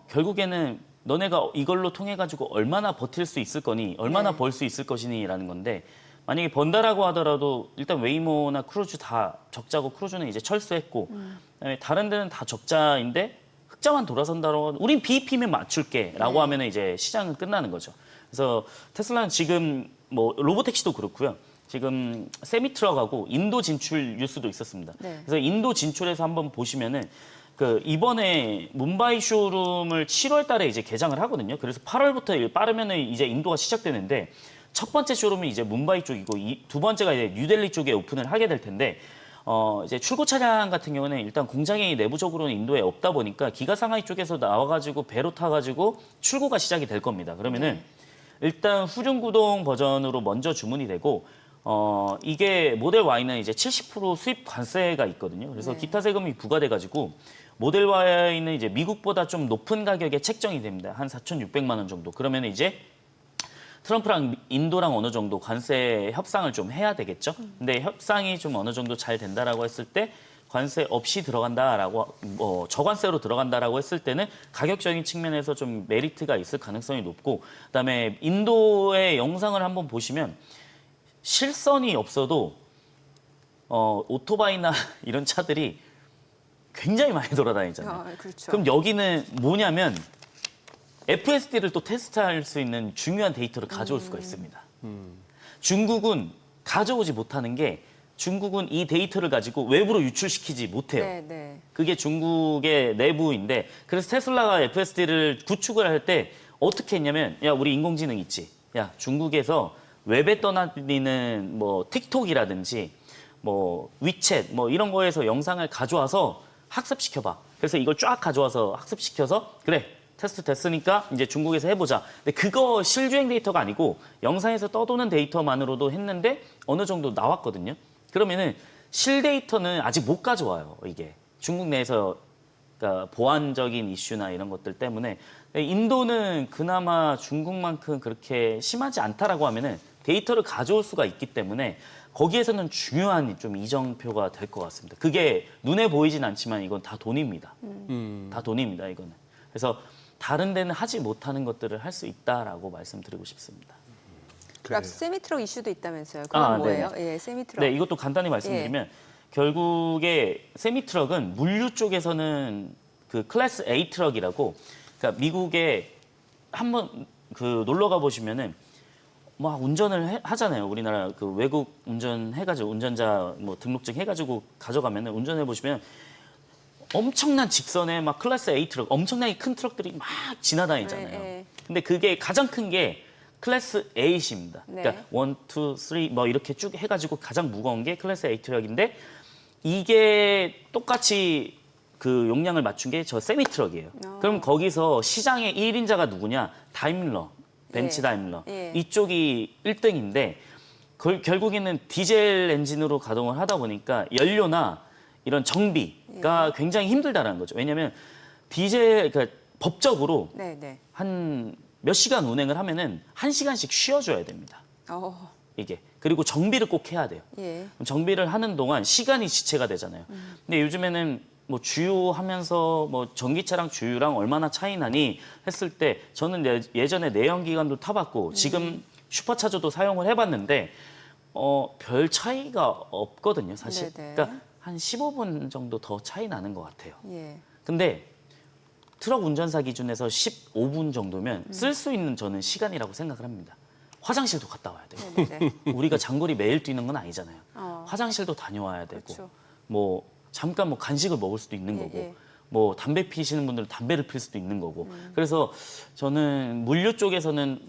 결국에는 너네가 이걸로 통해 가지고 얼마나 버틸 수 있을 거니 얼마나 네. 벌 수 있을 것이니라는 건데 만약에 번다라고 하더라도 일단 웨이모나 크루즈 다 적자고 크루즈는 이제 철수했고 그다음에 다른 데는 다 적자인데 흑자만 돌아선다고 우린 BEP면 맞출게라고 네. 하면은 이제 시장은 끝나는 거죠. 그래서 테슬라는 지금 뭐 로보택시도 그렇고요. 지금 세미트럭하고 인도 진출 뉴스도 있었습니다. 네. 그래서 인도 진출에서 한번 보시면은 그 이번에 뭄바이 쇼룸을 7월 달에 이제 개장을 하거든요. 그래서 8월부터 빠르면은 이제 인도가 시작되는데 첫 번째 쇼룸이 이제 뭄바이 쪽이고 두 번째가 이제 뉴델리 쪽에 오픈을 하게 될 텐데 이제 출고 차량 같은 경우는 일단 공장이 내부적으로는 인도에 없다 보니까 기가 상하이 쪽에서 나와가지고 배로 타가지고 출고가 시작이 될 겁니다. 그러면은 일단 후륜 구동 버전으로 먼저 주문이 되고 이게 모델 Y는 이제 70% 수입 관세가 있거든요. 그래서 네. 기타 세금이 부과돼가지고 모델 Y는 이제 미국보다 좀 높은 가격에 책정이 됩니다. 한 4,600만 원 정도. 그러면 이제 트럼프랑 인도랑 어느 정도 관세 협상을 좀 해야 되겠죠. 근데 협상이 좀 어느 정도 잘 된다라고 했을 때 관세 없이 들어간다라고 저관세로 들어간다라고 했을 때는 가격적인 측면에서 좀 메리트가 있을 가능성이 높고 그다음에 인도의 영상을 한번 보시면 실선이 없어도 오토바이나 이런 차들이 굉장히 많이 돌아다니잖아요. 그렇죠. 그럼 여기는 뭐냐면 FSD를 또 테스트할 수 있는 중요한 데이터를 가져올 수가 있습니다. 중국은 가져오지 못하는 게 중국은 이 데이터를 가지고 외부로 유출시키지 못해요. 네, 네. 그게 중국의 내부인데 그래서 테슬라가 FSD를 구축을 할 때 어떻게 했냐면 야 우리 인공지능 있지. 야 중국에서 웹에 떠다니는 뭐 틱톡이라든지 뭐 위챗 뭐 이런 거에서 영상을 가져와서 학습시켜봐. 그래서 이걸 쫙 가져와서 학습시켜서 그래 테스트 됐으니까 이제 중국에서 해보자. 근데 그거 실주행 데이터가 아니고 영상에서 떠도는 데이터만으로도 했는데 어느 정도 나왔거든요. 그러면은 실 데이터는 아직 못 가져와요. 이게 중국 내에서 그러니까 보안적인 이슈나 이런 것들 때문에 인도는 그나마 중국만큼 그렇게 심하지 않다라고 하면은 데이터를 가져올 수가 있기 때문에 거기에서는 중요한 좀 이정표가 될 것 같습니다. 그게 눈에 보이진 않지만 이건 다 돈입니다. 다 돈입니다, 이거는. 그래서 다른 데는 하지 못하는 것들을 할 수 있다라고 말씀드리고 싶습니다. 그러니까 세미트럭 이슈도 있다면서요. 그건 뭐예요? 네네. 예, 세미트럭. 네, 이것도 간단히 말씀드리면 결국에 세미트럭은 물류 쪽에서는 그 클래스 A 트럭이라고 그러니까 미국에 한번 그 놀러 가 보시면은 막 운전을 하잖아요. 우리나라 그 외국 운전해가지고 운전자 뭐 등록증 해가지고 가져가면은 운전해 보시면 엄청난 직선에 막 클래스 A 트럭, 엄청나게 큰 트럭들이 막 지나다니잖아요. 네. 근데 그게 가장 큰 게 클래스 A입니다. 네. 그러니까 1, 2, 3 뭐 이렇게 쭉 해가지고 가장 무거운 게 클래스 A 트럭인데 이게 똑같이 그 용량을 맞춘 게 저 세미 트럭이에요. 그럼 거기서 시장의 1인자가 누구냐? 다임러, 벤츠 예. 다임러. 예. 이쪽이 1등인데 결국에는 디젤 엔진으로 가동을 하다 보니까 연료나 이런 정비가 굉장히 힘들다라는 거죠. 왜냐하면 디젤 그러니까 법적으로 네, 네. 한 몇 시간 운행을 하면은 1시간씩 쉬어줘야 됩니다. 이게 그리고 정비를 꼭 해야 돼요. 예. 그럼 정비를 하는 동안 시간이 지체가 되잖아요. 근데 요즘에는 뭐 주유하면서 뭐 전기차랑 주유랑 얼마나 차이 나니 했을 때 저는 예전에 내연기관도 타봤고 지금 슈퍼차저도 사용을 해봤는데 별 차이가 없거든요, 사실. 네네. 그러니까 한 15분 정도 더 차이 나는 것 같아요. 예. 근데 트럭 운전사 기준에서 15분 정도면 쓸 수 있는 저는 시간이라고 생각을 합니다. 화장실도 갔다 와야 돼요. 네네네. 우리가 장거리 매일 뛰는 건 아니잖아요. 어. 화장실도 다녀와야 되고 그렇죠. 뭐 잠깐 뭐 간식을 먹을 수도 있는 거고 예. 뭐 담배 피시는 분들은 담배를 필 수도 있는 거고 그래서 저는 물류 쪽에서는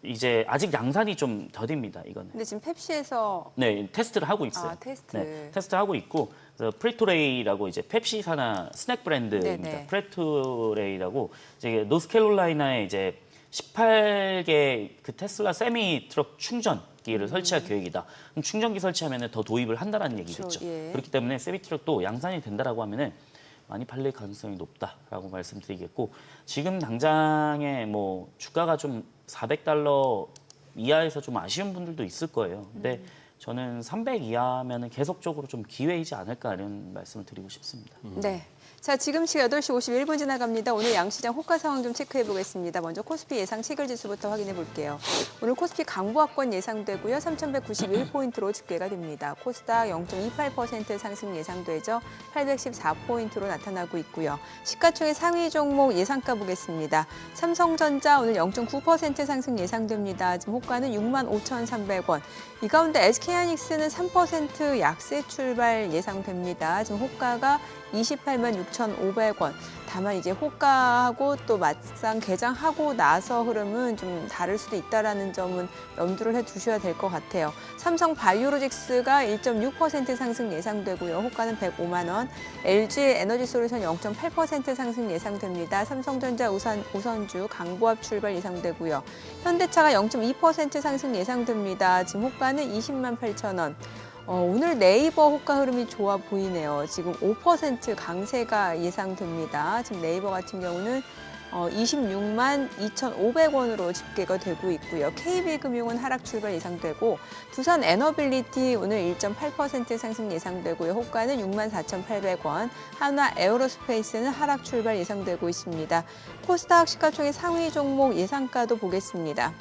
이제 아직 양산이 좀 더딥니다. 이거는. 근데 지금 펩시에서 네, 테스트를 하고 있어요. 아, 테스트. 네, 테스트 하고 있고 그래서 프리토레이라고 이제 펩시 산하 스낵 브랜드입니다. 네네. 프리토레이라고 이제 노스캐롤라이나에 이제 18개 그 테슬라 세미 트럭 충전기를 설치할 계획이다. 그럼 충전기 설치하면 더 도입을 한다는 얘기겠죠. 그렇죠. 예. 그렇기 때문에 세미 트럭도 양산이 된다라고 하면은 많이 팔릴 가능성이 높다라고 말씀드리겠고 지금 당장에 뭐 주가가 좀 $400 이하에서 좀 아쉬운 분들도 있을 거예요. 근데 저는 300 이하면은 계속적으로 좀 기회이지 않을까 이런 말씀을 드리고 싶습니다. 네. 자, 지금 시각 8시 51분 지나갑니다. 오늘 양시장 호가 상황 좀 체크해 보겠습니다. 먼저 코스피 예상 체결지수부터 확인해 볼게요. 오늘 코스피 강보합권 예상되고요. 3,191포인트로 집계가 됩니다. 코스닥 0.28% 상승 예상되죠. 814포인트로 나타나고 있고요. 시가총액 상위 종목 예상가 보겠습니다. 삼성전자 오늘 0.9% 상승 예상됩니다. 지금 호가는 65,300원. 이 가운데 SK하이닉스는 3% 약세 출발 예상됩니다. 지금 호가가 286,500원. 다만 이제 호가하고 또 막상 개장하고 나서 흐름은 좀 다를 수도 있다라는 점은 염두를 해두셔야 될 것 같아요. 삼성 바이오로직스가 1.6% 상승 예상되고요. 호가는 105만 원. LG 에너지솔루션 0.8% 상승 예상됩니다. 삼성전자 우선주 강보합 출발 예상되고요. 현대차가 0.2% 상승 예상됩니다. 지금 호가는 20만 8천 원. 오늘 네이버 호가 흐름이 좋아 보이네요. 지금 5% 강세가 예상됩니다. 지금 네이버 같은 경우는 26만 2,500원으로 집계가 되고 있고요. KB금융은 하락 출발 예상되고 두산 에너빌리티 오늘 1.8% 상승 예상되고요. 호가는 6만 4,800원. 한화 에어로스페이스는 하락 출발 예상되고 있습니다. 코스닥 시가총액 상위 종목 예상가도 보겠습니다.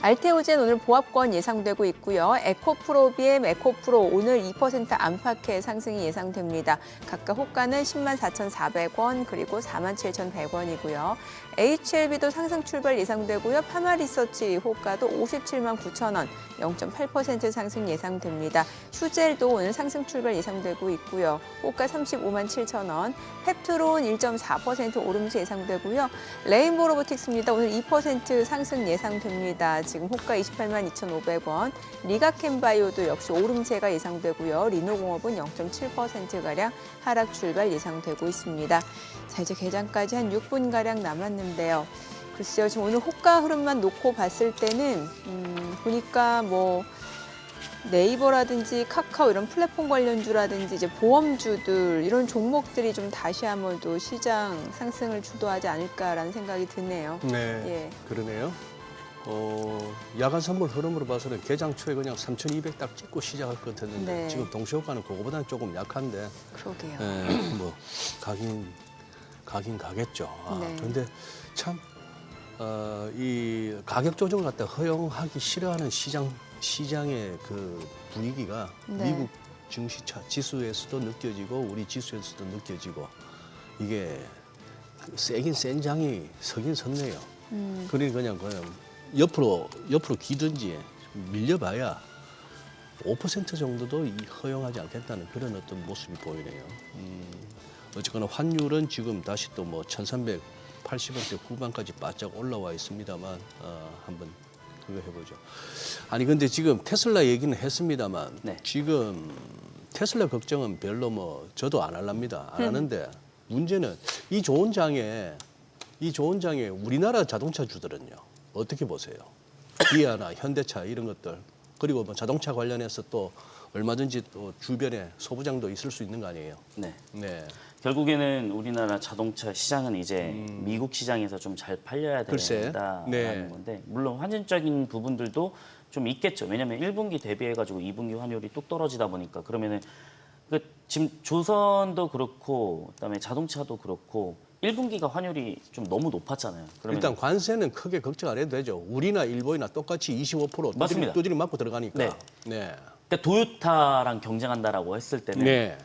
알테오젠 오늘 보합권 예상되고 있고요. 에코프로비엠, 에코프로 오늘 2% 안팎의 상승이 예상됩니다. 각각 호가는 10만 4,400원 그리고 4만 7,100원이고요. HLB도 상승 출발 예상되고요. 파마리서치 호가도 57만 9천 원, 0.8% 상승 예상됩니다. 슈젤도 오늘 상승 출발 예상되고 있고요. 호가 35만 7천 원, 펩트론 1.4% 오름세 예상되고요. 레인보 로보틱스입니다. 오늘 2% 상승 예상됩니다. 지금 호가 28만 2,500원, 리가캠바이오도 역시 오름세가 예상되고요. 리노공업은 0.7%가량 하락 출발 예상되고 있습니다. 자, 이제 개장까지 한 6분가량 남았는데요. 글쎄요, 지금 오늘 호가 흐름만 놓고 봤을 때는 보니까 뭐 네이버라든지 카카오 이런 플랫폼 관련주라든지 이제 보험주들 이런 종목들이 좀 다시 한번 또 시장 상승을 주도하지 않을까라는 생각이 드네요. 네, 예. 그러네요. 야간 선물 흐름으로 봐서는 개장 초에 그냥 3,200 딱 찍고 시작할 것 같았는데 네. 지금 동시효과는 그거보다는 조금 약한데 그러게요. 뭐 가긴 가겠죠. 네. 그런데 참 이 가격 조정을 갖다 허용하기 싫어하는 시장의 그 분위기가 네. 미국 증시 지수에서도 느껴지고 우리 지수에서도 느껴지고 이게 세긴 센 장이 서긴 섰네요. 그러니 그냥 옆으로 기든지 밀려봐야 5% 정도도 허용하지 않겠다는 그런 어떤 모습이 보이네요. 어쨌거나 환율은 지금 다시 또 뭐 1,380원대 후반까지 바짝 올라와 있습니다만 한번 그거 해보죠. 아니 근데 지금 테슬라 얘기는 했습니다만 네. 지금 테슬라 걱정은 별로 뭐 저도 안 할랍니다. 안 하는데 문제는 이 좋은 장에 우리나라 자동차 주들은요. 어떻게 보세요? 기아나 현대차 이런 것들 그리고 뭐 자동차 관련해서 또 얼마든지 또 주변에 소부장도 있을 수 있는 거 아니에요? 네. 네. 결국에는 우리나라 자동차 시장은 이제 미국 시장에서 좀 잘 팔려야 글쎄. 된다라는 네. 건데 물론 환율적인 부분들도 좀 있겠죠. 왜냐하면 1분기 대비해가지고 2분기 환율이 뚝 떨어지다 보니까 그러면은 지금 조선도 그렇고 그다음에 자동차도 그렇고 1분기가 환율이 좀 너무 높았잖아요. 그러면 일단 관세는 크게 걱정 안 해도 되죠. 우리나 일본이나 똑같이 25% 맞습니다. 두드리 맞고 들어가니까. 네. 네. 그러니까 도요타랑 경쟁한다라고 했을 때는 네.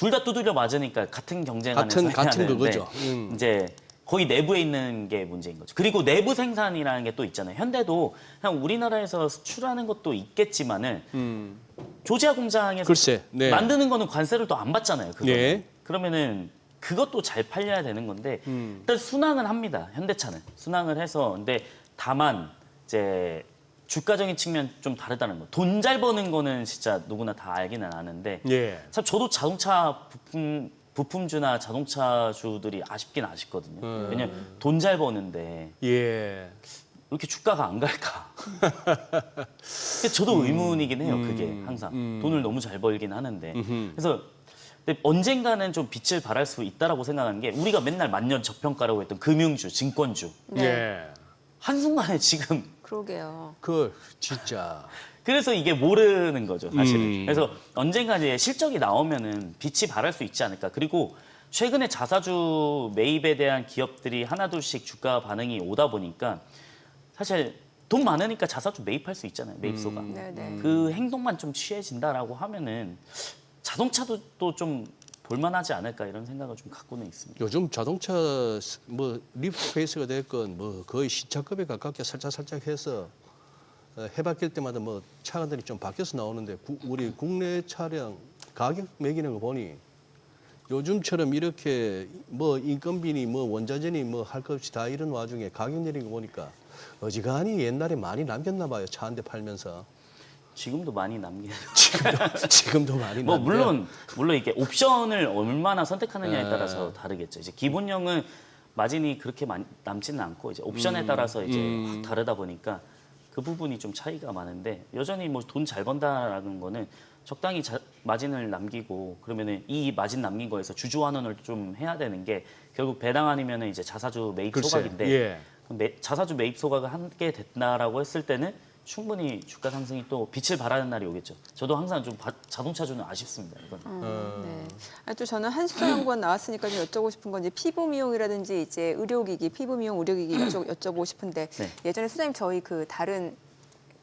둘 다 두드려 맞으니까 같은 경쟁하는 같은 그거죠. 이제 거의 내부에 있는 게 문제인 거죠. 그리고 내부 생산이라는 게 또 있잖아요. 현대도 그냥 우리나라에서 수출하는 것도 있겠지만은 조지아 공장에서 글쎄, 네. 만드는 거는 관세를 또 안 받잖아요. 그거. 네. 그러면은 그것도 잘 팔려야 되는 건데 일단 순항은 합니다. 현대차는 순항을 해서 근데 다만 이제 주가적인 측면 좀 다르다는 거. 돈 잘 버는 거는 진짜 누구나 다 알기는 아는데 예. 참 저도 자동차 부품주나 자동차주들이 아쉽긴 아쉽거든요. 왜냐면 돈 잘 버는데 예. 왜 이렇게 주가가 안 갈까? 근데 저도 의문이긴 해요. 그게 항상 돈을 너무 잘 벌긴 하는데 그래서 근데 언젠가는 좀 빛을 발할 수 있다라고 생각하는 게 우리가 맨날 만년 저평가라고 했던 금융주, 증권주 네. 예. 한순간에 지금 그러게요. 진짜. 그래서 이게 모르는 거죠, 사실은. 그래서 언젠가 이제 실적이 나오면은 빛이 발할 수 있지 않을까. 그리고 최근에 자사주 매입에 대한 기업들이 하나둘씩 주가 반응이 오다 보니까 사실 돈 많으니까 자사주 매입할 수 있잖아요, 매입소가. 네네. 그 행동만 좀 취해진다라고 하면은 자동차도 또 좀 볼만하지 않을까 이런 생각을 좀 갖고는 있습니다. 요즘 자동차 뭐 리프페이스가 됐건 뭐 거의 시차급에 가깝게 살짝 해서 해바뀔 때마다 뭐 차량들이 좀 바뀌어서 나오는데 우리 국내 차량 가격 매기는 거 보니 요즘처럼 이렇게 뭐 인건비니 뭐 원자재니 뭐 할 것 없이 다 이런 와중에 가격 내린 거 보니까 어지간히 옛날에 많이 남겼나 봐요. 차 한 대 팔면서. 지금도 많이 남기는. 지금도 많이 뭐 남겨요. 물론 이게 옵션을 얼마나 선택하느냐에 따라서 다르겠죠. 이제 기본형은 마진이 그렇게 많이 남지는 않고 이제 옵션에 따라서 이제 확 다르다 보니까 그 부분이 좀 차이가 많은데 여전히 뭐 돈 잘 번다라는 거는 적당히 마진을 남기고 그러면은 이 마진 남긴 거에서 주주 환원을 좀 해야 되는 게 결국 배당 아니면은 이제 자사주 매입 글쎄, 소각인데 예. 자사주 매입 소각을 함께 됐다라고 했을 때는 충분히 주가 상승이 또 빛을 발하는 날이 오겠죠. 저도 항상 좀 자동차주는 아쉽습니다. 이건. 네. 아니, 또 저는 한수정 연구원 나왔으니까 좀 여쭤보고 싶은 건 이제 피부 미용이라든지 이제 의료기기, 피부 미용 의료기기 여쭤보고 싶은데 네. 예전에 소장님 저희 그 다른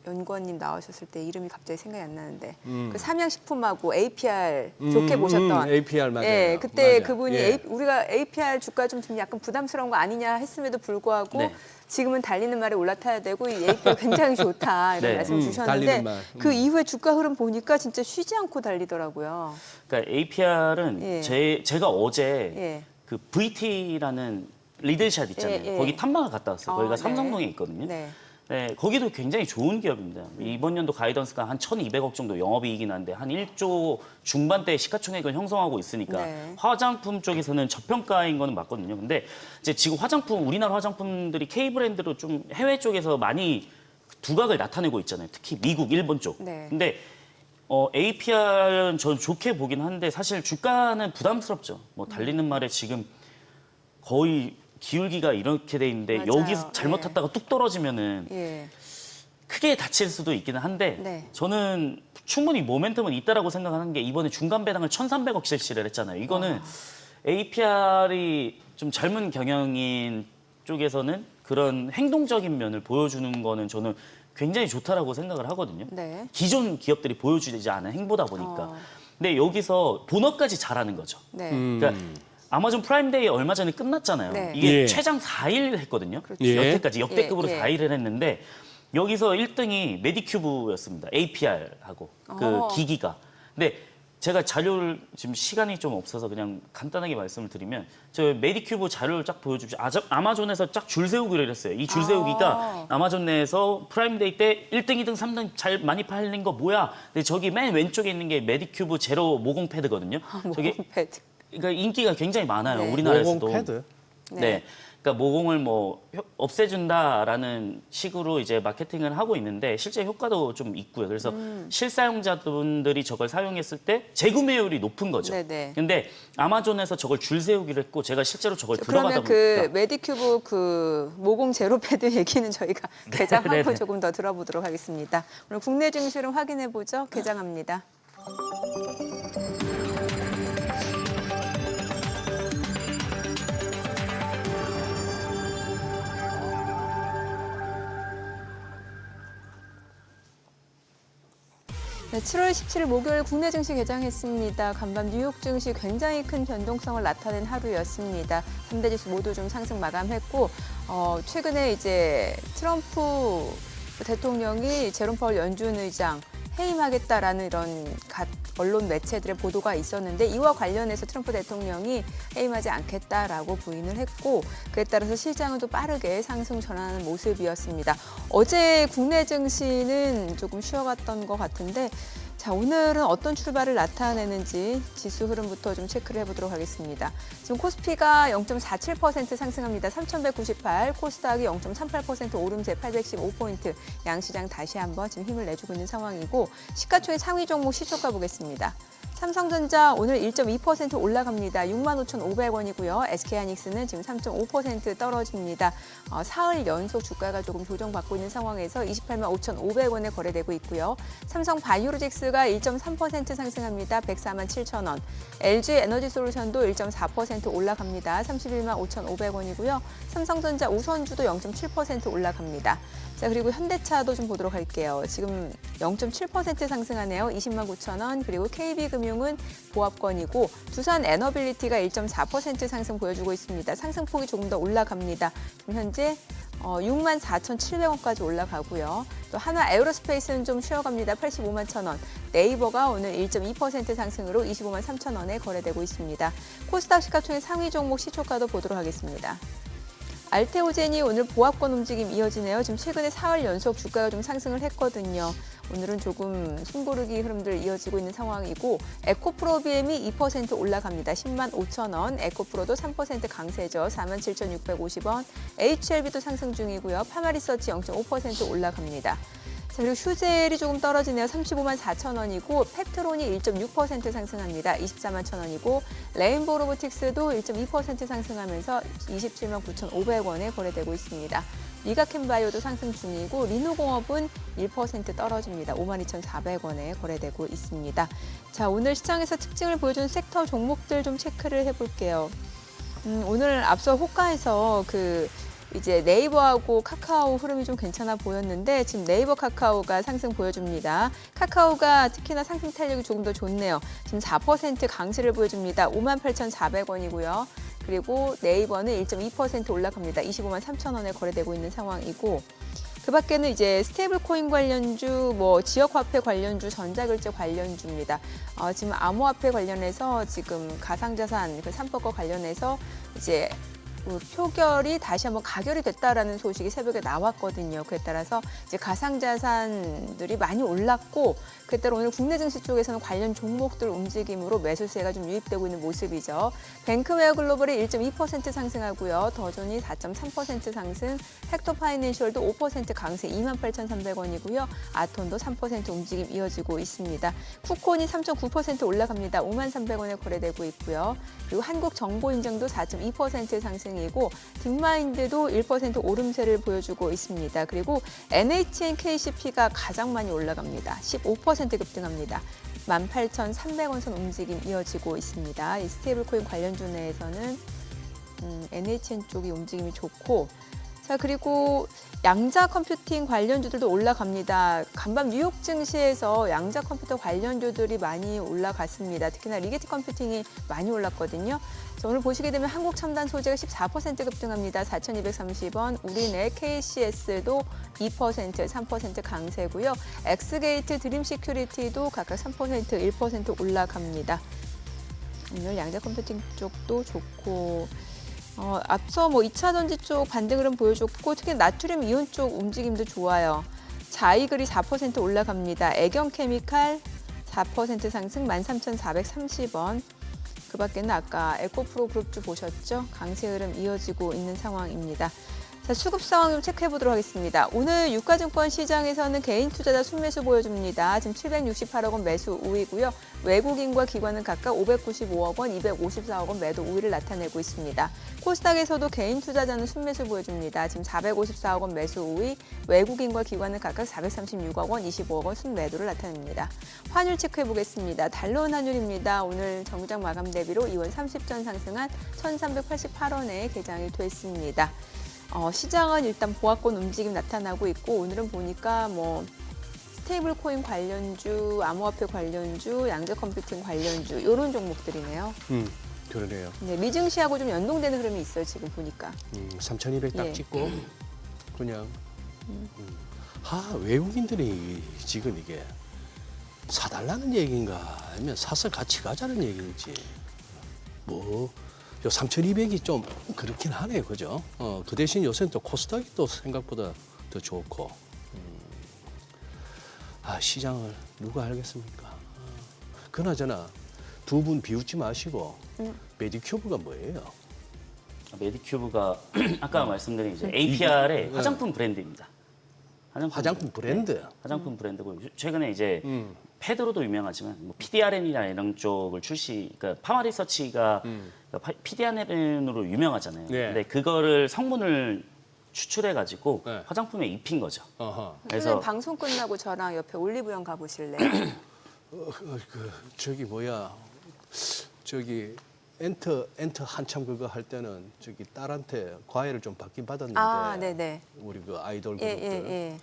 연구원님 나오셨을 때 이름이 갑자기 생각이 안 나는데 그 삼양식품하고 APR 좋게 보셨던 APR 맞아요. 예, 그때 맞아요. 그분이 예. 우리가 APR 주가 좀 약간 부담스러운 거 아니냐 했음에도 불구하고 네. 지금은 달리는 말에 올라타야 되고 이 APR 굉장히 좋다 이런 네. 말씀 주셨는데 달리는 말. 그 이후에 주가 흐름 보니까 진짜 쉬지 않고 달리더라고요. 그러니까 APR은 예. 제가 어제 예. 그 VT라는 리들샷 있잖아요. 예, 예. 거기 탐방을 갔다 왔어요. 거기가 네. 삼성동에 있거든요. 네. 네, 거기도 굉장히 좋은 기업입니다. 이번 연도 가이던스가 한 1,200억 정도 영업이익이 나는데 한 1조 중반대 시가총액을 형성하고 있으니까 네. 화장품 쪽에서는 저평가인 거는 맞거든요. 근데 이제 지금 우리나라 화장품들이 K 브랜드로 좀 해외 쪽에서 많이 두각을 나타내고 있잖아요. 특히 미국, 일본 쪽. 네. 근데 APR은 전 좋게 보긴 하는데 사실 주가는 부담스럽죠. 뭐 달리는 말에 지금 거의 기울기가 이렇게 돼 있는데 맞아요. 여기서 잘못 예. 탔다가 뚝 떨어지면은 예. 크게 다칠 수도 있기는 한데 네. 저는 충분히 모멘텀은 있다라고 생각하는 게 이번에 중간 배당을 1,300억 실시를 했잖아요. 이거는 APR이 좀 젊은 경영인 쪽에서는 그런 행동적인 면을 보여주는 거는 저는 굉장히 좋다라고 생각을 하거든요. 네. 기존 기업들이 보여주지 않은 행보다 보니까. 근데 여기서 본업까지 잘하는 거죠. 네. 그러니까 아마존 프라임데이 얼마 전에 끝났잖아요. 네. 이게 예. 최장 4일 했거든요. 그렇죠. 예. 여태까지 역대급으로 예, 예. 4일을 했는데 여기서 1등이 메디큐브였습니다. APR하고 그 기기가. 근데 제가 자료를 지금 시간이 좀 없어서 그냥 간단하게 말씀을 드리면 저 메디큐브 자료를 쫙 보여주죠. 아마존에서 쫙 줄 세우기를 했어요. 이 줄 세우기가 아마존 내에서 프라임데이 때 1등, 2등, 3등 잘 많이 팔린 거 뭐야? 근데 저기 맨 왼쪽에 있는 게 메디큐브 제로 모공 패드거든요. 저기 패드. 그러니까 인기가 굉장히 많아요. 네. 우리나라에서도. 모공 패드? 네. 그러니까 모공을 뭐 없애준다라는 식으로 이제 마케팅을 하고 있는데 실제 효과도 좀 있고요. 그래서 실사용자분들이 저걸 사용했을 때 재구매율이 높은 거죠. 네네. 근데 아마존에서 저걸 줄 세우기로 했고 제가 실제로 저걸 그러면 들어가다 그 보니까 메디큐브 그 모공 제로 패드 얘기는 저희가 개장하고 네네. 조금 더 들어보도록 하겠습니다. 오늘 국내 증시를 확인해 보죠. 개장합니다. 네, 7월 17일 목요일 국내 증시 개장했습니다. 간밤 뉴욕 증시 굉장히 큰 변동성을 나타낸 하루였습니다. 3대 지수 모두 좀 상승 마감했고 최근에 이제 트럼프 대통령이 제롬 파월 연준 의장 해임하겠다라는 이런 언론 매체들의 보도가 있었는데 이와 관련해서 트럼프 대통령이 해임하지 않겠다라고 부인을 했고 그에 따라서 시장은 또 빠르게 상승 전환하는 모습이었습니다. 어제 국내 증시는 조금 쉬어갔던 것 같은데 자, 오늘은 어떤 출발을 나타내는지 지수 흐름부터 좀 체크를 해보도록 하겠습니다. 지금 코스피가 0.47% 상승합니다. 3,198, 코스닥이 0.38% 오름세 815포인트. 양시장 다시 한번 지금 힘을 내주고 있는 상황이고 시가총액 상위 종목 시초가 보겠습니다. 삼성전자 오늘 1.2% 올라갑니다. 65,500원이고요. SK하이닉스는 지금 3.5% 떨어집니다. 사흘 연속 주가가 조금 조정받고 있는 상황에서 285,500원에 거래되고 있고요. 삼성바이오로직스가 1.3% 상승합니다. 147,000원. LG에너지솔루션도 1.4% 올라갑니다. 315,500원이고요. 삼성전자 우선주도 0.7% 올라갑니다. 자, 그리고 현대차도 좀 보도록 할게요. 지금 0.7% 상승하네요. 209,000원. 그리고 KB금융은 보합권이고 두산 에너빌리티가 1.4% 상승 보여주고 있습니다. 상승폭이 조금 더 올라갑니다. 지금 현재 64,700원까지 올라가고요. 또 하나 에어로스페이스는 좀 쉬어갑니다. 85만 1,000원. 네이버가 오늘 1.2% 상승으로 25만 3,000원에 거래되고 있습니다. 코스닥 시가총액 상위 종목 시초가도 보도록 하겠습니다. 알테오젠이 오늘 보합권 움직임 이어지네요. 지금 최근에 사흘 연속 주가가 좀 상승을 했거든요. 오늘은 조금 숨고르기 흐름들 이어지고 있는 상황이고 에코프로비엠이 2% 올라갑니다. 10만 5천원, 에코프로도 3% 강세죠. 47,650원, HLB도 상승 중이고요. 파마리서치 0.5% 올라갑니다. 자, 그리고 휴젤이 조금 떨어지네요. 35만 4천원이고 펩트론이 1.6% 상승합니다. 24만 1,000원이고 레인보우 로보틱스도 1.2% 상승하면서 27만 9,500원에 거래되고 있습니다. 리가캠바이오도 상승 중이고 리노공업은 1% 떨어집니다. 52,400원에 거래되고 있습니다. 자, 오늘 시장에서 특징을 보여주는 섹터 종목들 좀 체크를 해볼게요. 오늘 앞서 호가에서 이제 네이버하고 카카오 흐름이 좀 괜찮아 보였는데 지금 네이버 카카오가 상승 보여줍니다. 카카오가 특히나 상승 탄력이 조금 더 좋네요. 지금 4% 강세를 보여줍니다. 58,400원이고요. 그리고 네이버는 1.2% 올라갑니다. 25만 3천원에 거래되고 있는 상황이고 그 밖에는 이제 스테이블 코인 관련주, 지역화폐 관련주, 전자결제 관련주입니다. 지금 암호화폐 관련해서 지금 가상자산 그 3법과 관련해서 이제 표결이 다시 한번 가결이 됐다라는 소식이 새벽에 나왔거든요. 그에 따라서 이제 가상자산들이 많이 올랐고, 그에 따라 오늘 국내 증시 쪽에서는 관련 종목들 움직임으로 매수세가 좀 유입되고 있는 모습이죠. 뱅크웨어 글로벌이 1.2% 상승하고요. 더존이 4.3% 상승, 헥토파이낸셜도 5% 강세 28,300원이고요. 아톤도 3% 움직임 이어지고 있습니다. 쿠콘이 3.9% 올라갑니다. 53,300원에 거래되고 있고요. 그리고 한국정보인증도 4.2% 상승이고 딥마인드도 1% 오름세를 보여주고 있습니다. 그리고 NHNKCP가 가장 많이 올라갑니다. 15% 급등합니다. 18,300원 선 움직임 이어지고 있습니다. 이 스테이블코인 관련주 내에서는 NHN 쪽이 움직임이 좋고, 자, 그리고 양자 컴퓨팅 관련주들도 올라갑니다. 간밤 뉴욕 증시에서 양자 컴퓨터 관련주들이 많이 올라갔습니다. 특히나 리게트 컴퓨팅이 많이 올랐거든요. 자, 오늘 보시게 되면 한국 첨단 소재가 14% 급등합니다. 4,230원. 우리네 KCS도 2%, 3% 강세고요. 엑스게이트 드림 시큐리티도 각각 3%, 1% 올라갑니다. 오늘 양자 컴퓨팅 쪽도 좋고, 앞서 2차 전지 쪽 반등 흐름 보여줬고, 특히 나트륨 이온 쪽 움직임도 좋아요. 자이글이 4% 올라갑니다. 애경케미칼 4% 상승 13,430원. 그 밖에는 아까 에코프로 그룹주 보셨죠? 강세 흐름 이어지고 있는 상황입니다. 자, 수급 상황 좀 체크해 보도록 하겠습니다. 오늘 유가증권 시장에서는 개인 투자자 순매수 보여줍니다. 지금 768억 원 매수 우위고요. 외국인과 기관은 각각 595억 원, 254억 원 매도 우위를 나타내고 있습니다. 코스닥에서도 개인 투자자는 순매수 보여줍니다. 지금 454억 원 매수 우위, 외국인과 기관은 각각 436억 원, 25억 원 순매도를 나타냅니다. 환율 체크해 보겠습니다. 달러원 환율입니다. 오늘 정장 마감 대비로 2원 30전 상승한 1,388원에 개장이 됐습니다. 시장은 일단 보합권 움직임 나타나고 있고, 오늘은 보니까 스테이블 코인 관련주, 암호화폐 관련주, 양자 컴퓨팅 관련주 이런 종목들이네요. 그러네요. 네, 미증시하고 좀 연동되는 흐름이 있어요. 지금 보니까. 3,200 딱 예. 찍고 그냥 외국인들이 지금 이게 사달라는 얘기인가 아니면 사서 같이 가자는 얘기인지 뭐 3,200이 좀 그렇긴 하네요, 그죠? 그 대신 요새는 또 코스닥이 또 생각보다 더 좋고 시장을 누가 알겠습니까? 그나저나 두 분 비웃지 마시고 메디큐브가 뭐예요? 메디큐브가 아까 말씀드린 이제 APR의 화장품 브랜드입니다. 화장품 브랜드? 네, 화장품 브랜드고 최근에 이제 패드로도 유명하지만 뭐 PDRN이나 이런 쪽을 그러니까 파마리서치가 PDRN으로 유명하잖아요. 네. 근데 그거를 성분을 추출해가지고 네. 화장품에 입힌 거죠. 그래서 그래서 방송 끝나고 저랑 옆에 올리브영 가보실래요? 엔터 한참 그거 할 때는 딸한테 과외를 좀 받긴 받았는데 네네. 우리 그 아이돌 예, 그룹들 예.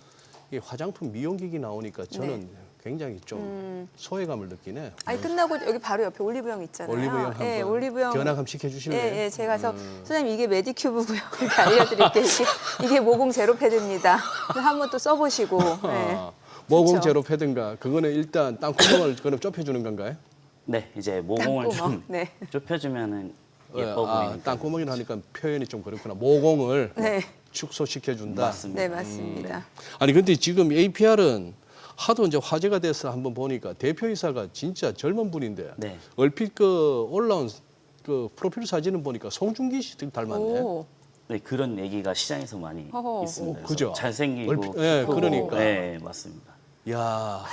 이 화장품 미용기기 나오니까 저는 굉장히 좀 소외감을 느끼네. 아니 끝나고 여기 바로 옆에 올리브영 있잖아요. 올리브영 한번 예, 올리브영 견학 한번 시켜주실래요? 예, 예, 제가 가서 선생님 이게 메디큐브고요. 이렇게 알려드릴게요. 이게 모공 제로 패드입니다. 한번 또 써보시고. 예. 모공 그쵸. 제로 패드인가? 그거는 일단 땅구멍을 그럼 좁혀주는 건가요? 네 이제 모공을 땅구멍. 좀 네. 좁혀주면은 예뻐 보이니까. 땅구멍이라 하니까 표현이 좀 그렇구나. 모공을 네. 축소시켜준다. 맞습니다. 네, 맞습니다. 아니 근데 지금 APR은 하도 이제 화제가 돼서 한번 보니까 대표이사가 진짜 젊은 분인데 네. 얼핏 그 올라온 그 프로필 사진을 보니까 송중기 씨 닮았네. 오. 네 그런 얘기가 시장에서 많이 허허. 있습니다. 그래서 그죠? 잘생기고 예, 크고. 그러니까. 네 맞습니다. 야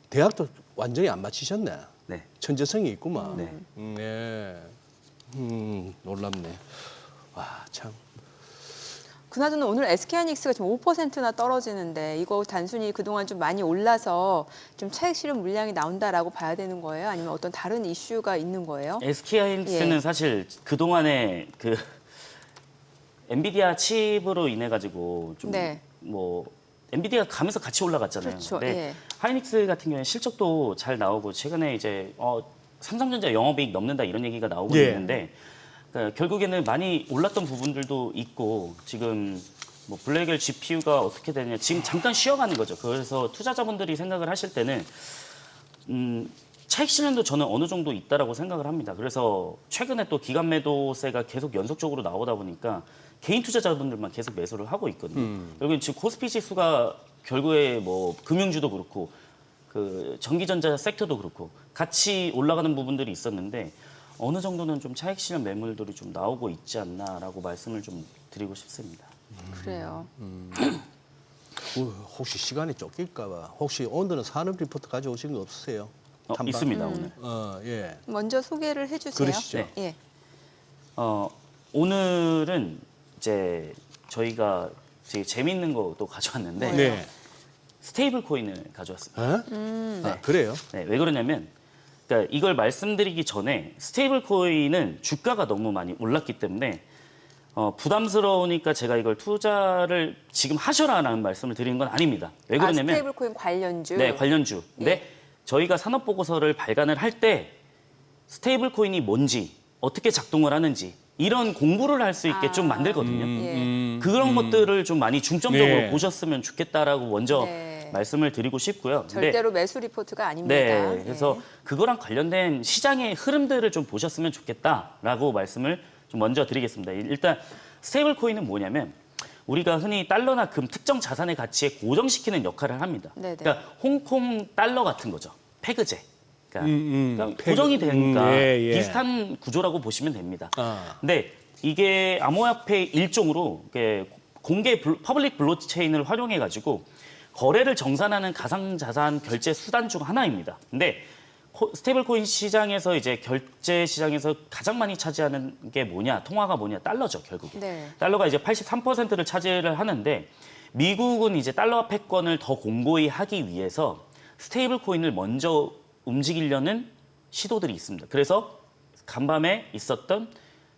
대학도 완전히 안 마치셨네. 네. 천재성이 있구만. 네. 네. 놀랍네. 와 참. 그나저나 오늘 SK하이닉스가 지금 5%나 떨어지는데 이거 단순히 그동안 좀 많이 올라서 좀 차익 실현 물량이 나온다라고 봐야 되는 거예요? 아니면 어떤 다른 이슈가 있는 거예요? SK하이닉스는 예. 사실 그 동안에 그 엔비디아 칩으로 인해 가지고 좀 네. 뭐 엔비디아 가면서 같이 올라갔잖아요. 그렇죠. 근데 예. 하이닉스 같은 경우는 실적도 잘 나오고 최근에 이제 삼성전자 영업이익 넘는다 이런 얘기가 나오고 예. 있는데 그러니까 결국에는 많이 올랐던 부분들도 있고 지금 뭐 블랙엘 GPU가 어떻게 되냐 지금 잠깐 쉬어가는 거죠. 그래서 투자자분들이 생각을 하실 때는 차익 실현도 저는 어느 정도 있다라고 생각을 합니다. 그래서 최근에 또 기간 매도세가 계속 연속적으로 나오다 보니까 개인 투자자분들만 계속 매수를 하고 있거든요. 결국엔 지금 코스피 지수가 결국에 뭐 금융주도 그렇고 그 전기전자 섹터도 그렇고 같이 올라가는 부분들이 있었는데 어느 정도는 좀 차익 실현 매물들이 좀 나오고 있지 않나라고 말씀을 좀 드리고 싶습니다. 그래요. 혹시 시간이 쫓길까 봐 혹시 오늘은 산업 리포트 가져오신 거 없으세요? 탐방? 있습니다 오늘. 예. 먼저 소개를 해주세요. 그러시죠. 네. 예. 오늘은 이제 저희가 되게 재밌는 것도 가져왔는데 네. 스테이블 코인을 가져왔습니다. 아, 그래요? 네, 왜 그러냐면 그러니까 이걸 말씀드리기 전에 스테이블 코인은 주가가 너무 많이 올랐기 때문에 부담스러우니까 제가 이걸 투자를 지금 하셔라라는 말씀을 드리는 건 아닙니다. 왜 그러냐면 스테이블 코인 관련주. 네, 관련주. 근데 저희가 산업 보고서를 발간을 할 때 스테이블 코인이 뭔지 어떻게 작동을 하는지 이런 공부를 할 수 있게 좀 만들거든요. 예. 그런 것들을 좀 많이 중점적으로 네. 보셨으면 좋겠다라고 먼저 네. 말씀을 드리고 싶고요. 근데 절대로 매수 리포트가 아닙니다. 네, 그래서 네. 그거랑 관련된 시장의 흐름들을 좀 보셨으면 좋겠다라고 말씀을 좀 먼저 드리겠습니다. 일단 스테이블 코인은 뭐냐면 우리가 흔히 달러나 금 특정 자산의 가치에 고정시키는 역할을 합니다. 네네. 그러니까 홍콩 달러 같은 거죠. 페그제. 그러니까 페그. 고정이 되니까 예. 비슷한 구조라고 보시면 됩니다. 아. 근데 이게 암호화폐 일종으로 이렇게 공개 퍼블릭 블록체인을 활용해 가지고 거래를 정산하는 가상자산 결제 수단 중 하나입니다. 근데 스테이블 코인 시장에서 이제 결제 시장에서 가장 많이 차지하는 게 뭐냐? 통화가 뭐냐? 달러죠, 결국에. 네. 달러가 이제 83%를 차지를 하는데 미국은 이제 달러 패권을 더 공고히 하기 위해서 스테이블 코인을 먼저 움직이려는 시도들이 있습니다. 그래서 간밤에 있었던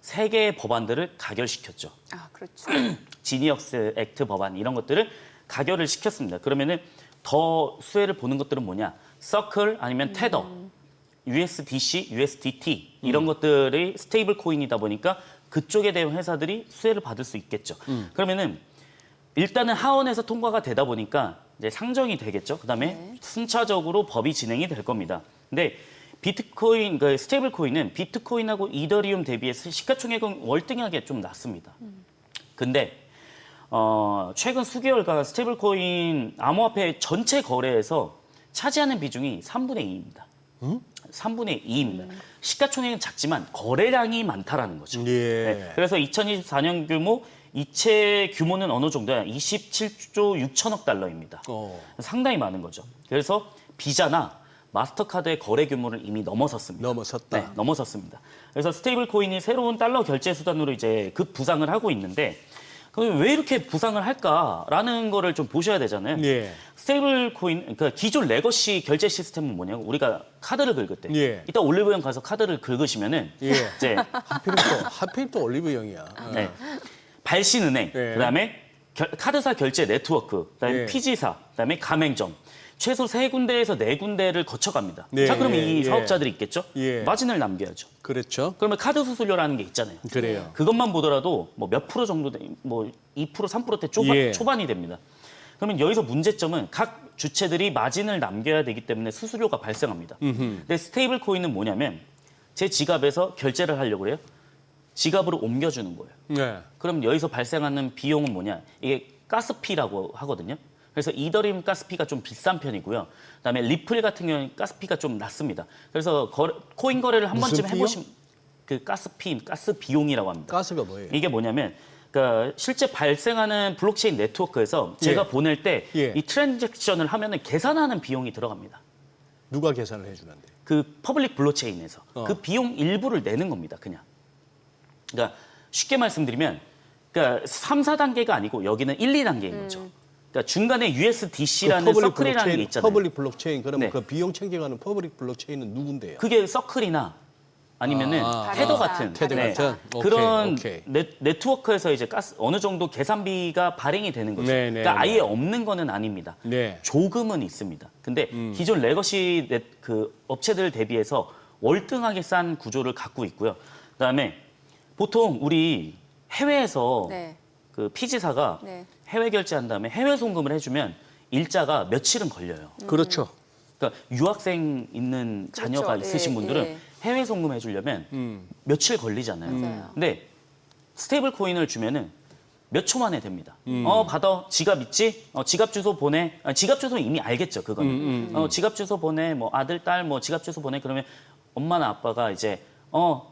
3개의 법안들을 가결시켰죠. 아, 그렇죠. 지니어스 액트 법안 이런 것들을 가결을 시켰습니다. 그러면은 더 수혜를 보는 것들은 뭐냐? 서클 아니면 테더, USDC, USDT 이런 것들이 스테이블 코인이다 보니까 그쪽에 대한 회사들이 수혜를 받을 수 있겠죠. 그러면은 일단은 하원에서 통과가 되다 보니까 이제 상정이 되겠죠. 그다음에 순차적으로 법이 진행이 될 겁니다. 근데 비트코인, 그 스테이블 코인은 비트코인하고 이더리움 대비해서 시가총액은 월등하게 좀 낮습니다. 근데 최근 수개월간 스테이블 코인 암호화폐 전체 거래에서 차지하는 비중이 3분의 2입니다. 3분의 2입니다. 시가총액은 작지만 거래량이 많다라는 거죠. 예. 네, 그래서 2024년 규모 이체 규모는 어느 정도야? 27조 6천억 달러입니다. 상당히 많은 거죠. 그래서 비자나 마스터카드의 거래 규모를 이미 넘어섰습니다. 넘어섰다. 네, 넘어섰습니다. 그래서 스테이블 코인이 새로운 달러 결제 수단으로 이제 급 부상을 하고 있는데 그럼 왜 이렇게 부상을 할까라는 거를 좀 보셔야 되잖아요. 예. 스테이블 코인, 그러니까 기존 레거시 결제 시스템은 뭐냐고 우리가 카드를 긁을 때 예. 이따 올리브영 가서 카드를 긁으시면은 예. 이제 하필 또 올리브영이야. 네. 발신은행, 예. 그다음에 카드사 결제 네트워크, 그다음에 예. 피지사, 그다음에 가맹점 최소 3군데에서 4군데를 거쳐갑니다. 네. 자, 그러면 이 예. 사업자들이 있겠죠? 예. 마진을 남겨야죠. 그렇죠. 그러면 카드 수수료라는 게 있잖아요. 그래요. 그것만 보더라도 뭐 몇 프로 정도, 뭐 2%, 3%대 예. 초반이 됩니다. 그러면 여기서 문제점은 각 주체들이 마진을 남겨야 되기 때문에 수수료가 발생합니다. 근데 스테이블 코인은 뭐냐면 제 지갑에서 결제를 하려고 그래요. 지갑으로 옮겨주는 거예요. 네. 그럼 여기서 발생하는 비용은 뭐냐? 이게 가스피라고 하거든요. 그래서 이더리움 가스피가 좀 비싼 편이고요. 그다음에 리플 같은 경우는 가스피가 좀 낮습니다. 그래서 코인 거래를 한 무슨 번쯤 피요? 해보시면 그 가스피, 가스 비용이라고 합니다. 가스가 뭐예요? 이게 뭐냐면 그러니까 실제 발생하는 블록체인 네트워크에서 제가 예. 보낼 때 이 예. 트랜잭션을 하면은 계산하는 비용이 들어갑니다. 누가 계산을 해주는데? 그 퍼블릭 블록체인에서 그 어. 비용 일부를 내는 겁니다. 그냥. 그러니까 쉽게 말씀드리면 그러니까 3, 4단계가 아니고 여기는 1, 2단계인 거죠. 그러니까 중간에 USDC라는 서클이라는 게 있잖아요. 퍼블릭 블록체인. 그러면 네. 그 비용 챙겨가는 퍼블릭 블록체인은 누군데요? 그게 서클이나 아니면은 테더 같은 테더 같은? 오케이, 그런 오케이. 네트워크에서 이제 어느 정도 계산비가 발행이 되는 거죠. 네, 네, 그러니까 네. 아예 없는 거는 아닙니다. 네. 조금은 있습니다. 근데 기존 레거시 그 업체들 대비해서 월등하게 싼 구조를 갖고 있고요. 그다음에 보통 우리 해외에서 네. 그 피지사가 네. 해외 결제한 다음에 해외 송금을 해주면 일자가 며칠은 걸려요. 그렇죠. 그러니까 유학생 있는 자녀가 그렇죠. 있으신 예, 분들은 예. 해외 송금 해주려면 며칠 걸리잖아요. 맞아요. 근데 스테이블 코인을 주면은 몇 초 만에 됩니다. 받아. 지갑 있지? 지갑 주소 보내. 지갑 주소 이미 알겠죠, 그거는. 지갑 주소 보내. 뭐 아들, 딸, 뭐 지갑 주소 보내. 그러면 엄마나 아빠가 이제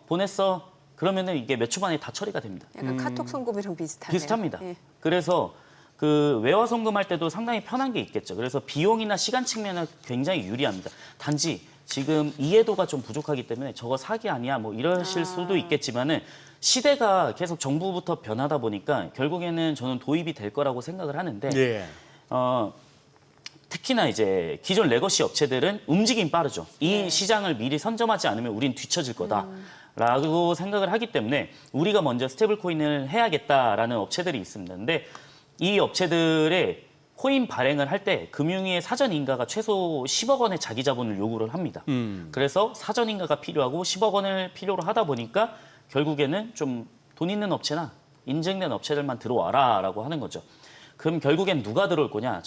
보냈어. 그러면은 이게 몇 초 만에 다 처리가 됩니다. 약간 카톡 송금이랑 비슷하네요. 비슷합니다. 예. 그래서 그 외화 송금할 때도 상당히 편한 게 있겠죠. 그래서 비용이나 시간 측면은 굉장히 유리합니다. 단지 지금 이해도가 좀 부족하기 때문에 저거 사기 아니야 뭐 이러실 수도 있겠지만은 시대가 계속 정부부터 변하다 보니까 결국에는 저는 도입이 될 거라고 생각을 하는데 예. 특히나 이제 기존 레거시 업체들은 움직임이 빠르죠. 이 시장을 미리 선점하지 않으면 우린 뒤처질 거다라고 생각을 하기 때문에 우리가 먼저 스테이블 코인을 해야겠다라는 업체들이 있습니다. 근데 이 업체들의 코인 발행을 할 때 금융위의 사전 인가가 최소 10억 원의 자기 자본을 요구를 합니다. 그래서 사전 인가가 필요하고 10억 원을 필요로 하다 보니까 결국에는 좀 돈 있는 업체나 인증된 업체들만 들어와라라고 하는 거죠. 그럼 결국엔 누가 들어올 거냐?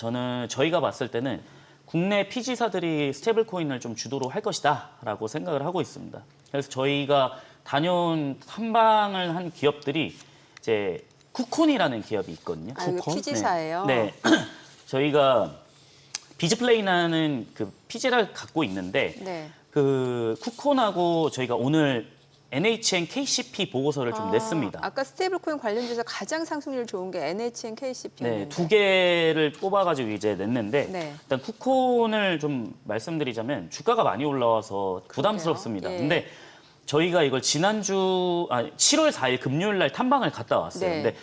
저희가 봤을 때는 국내 피지사들이 스테이블 코인을 좀 주도로 할 것이다라고 생각을 하고 있습니다. 그래서 저희가 다녀온 탐방을 한 기업들이 이제 쿠콘이라는 기업이 있거든요. 아, 이거 피지사예요? 네. 저희가 비즈플레이라는 그 피지를 갖고 있는데 네. 그 쿠콘하고 저희가 오늘 NHN KCP 보고서를 좀 냈습니다. 아까 스테이블 코인 관련돼서 가장 상승률 좋은 게 NHN KCP였는데. 네, 두 개를 뽑아가지고 이제 냈는데 네. 일단 쿠콘을 좀 말씀드리자면 주가가 많이 올라와서 부담스럽습니다. 예. 근데 저희가 이걸 7월 4일 금요일 날 탐방을 갔다 왔어요. 네. 근데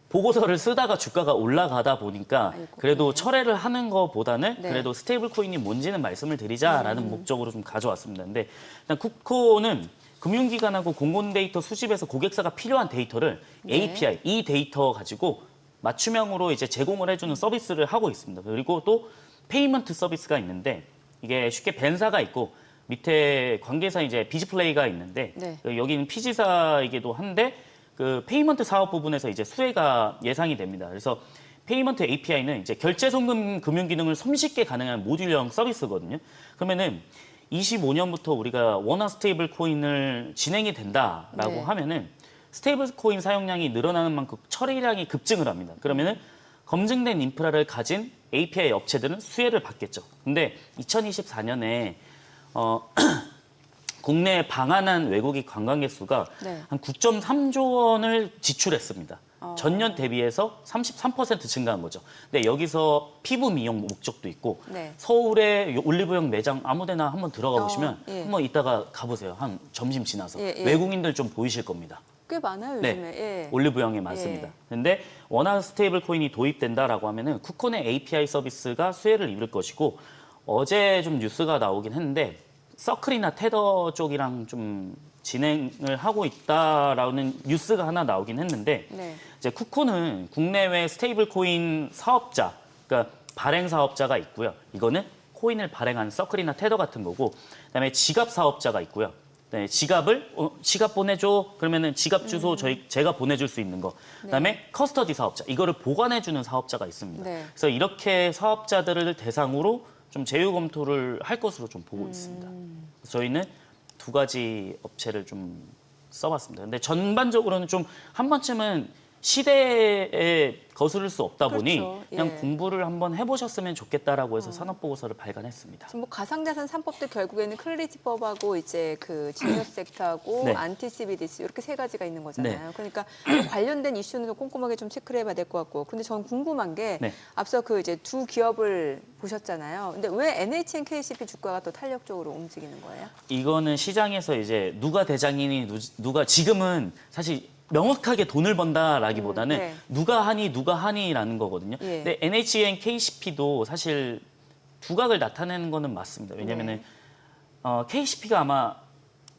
보고서를 쓰다가 주가가 올라가다 보니까 아이고, 그래도 네. 철회를 하는 것보다는 네. 그래도 스테이블 코인이 뭔지는 말씀을 드리자라는 목적으로 좀 가져왔습니다. 근데 일단 쿠콘은 금융기관하고 공공 데이터 수집에서 고객사가 필요한 데이터를 네. API, 이 데이터 가지고 맞춤형으로 이제 제공을 해주는 서비스를 하고 있습니다. 그리고 또 페이먼트 서비스가 있는데 이게 쉽게 벤사가 있고 밑에 관계사 이제 비즈플레이가 있는데 네. 여기는 피지사이기도 한데 그 페이먼트 사업 부분에서 이제 수혜가 예상이 됩니다. 그래서 페이먼트 API는 이제 결제 송금 금융 기능을 손쉽게 가능한 모듈형 서비스거든요. 그러면은 25년부터 우리가 원화 스테이블 코인을 진행이 된다라고 네. 하면은 스테이블 코인 사용량이 늘어나는 만큼 처리량이 급증을 합니다. 그러면은 검증된 인프라를 가진 API 업체들은 수혜를 받겠죠. 근데 2024년에 국내에 방한한 외국인 관광객 수가 네. 한 9.3조 원을 지출했습니다. 전년 대비해서 33% 증가한 거죠. 근데 여기서 피부 미용 목적도 있고 네. 서울의 올리브영 매장 아무데나 한번 들어가 보시면 예. 한번 이따가 가보세요. 한 점심 지나서 예, 예. 외국인들 좀 보이실 겁니다. 꽤 많아요, 요즘에. 예. 올리브영에 많습니다. 예. 근데 원화 스테이블 코인이 도입된다라고 하면은 쿠콘의 API 서비스가 수혜를 입을 것이고 어제 좀 뉴스가 나오긴 했는데 서클이나 테더 쪽이랑 좀 진행을 하고 있다라는 뉴스가 하나 나오긴 했는데 네. 이제 쿠콘은 국내외 스테이블 코인 사업자, 그러니까 발행 사업자가 있고요. 이거는 코인을 발행하는 서클이나 테더 같은 거고, 그다음에 지갑 사업자가 있고요. 네, 지갑 보내줘. 그러면은 지갑 주소 제가 보내줄 수 있는 거. 그다음에 커스터디 사업자, 이거를 보관해주는 사업자가 있습니다. 네. 그래서 이렇게 사업자들을 대상으로 좀 제휴 검토를 할 것으로 좀 보고 있습니다. 그래서 저희는 두 가지 업체를 좀 써봤습니다. 근데 전반적으로는 좀 한 번쯤은 시대에 거스를 수 없다 보니 그렇죠. 그냥 예. 공부를 한번 해보셨으면 좋겠다라고 해서 산업보고서를 발간했습니다. 지금 뭐 가상자산 3법도 결국에는 클래리티법하고 이제 그 지니어스 섹터하고 네. 안티 CBDC 이렇게 세 가지가 있는 거잖아요. 네. 그러니까 관련된 이슈는 좀 꼼꼼하게 좀 체크를 해봐야 될 것 같고. 근데 전 궁금한 게 네. 앞서 그 이제 두 기업을 보셨잖아요. 근데 왜 NHN KCP 주가가 또 탄력적으로 움직이는 거예요? 이거는 시장에서 이제 누가 대장이니 누가 지금은 사실 명확하게 돈을 번다라기보다는 네. 누가 하니라는 거거든요. 예. 근데 NHN KCP도 사실 두각을 나타내는 거는 맞습니다. 왜냐면은 KCP가 아마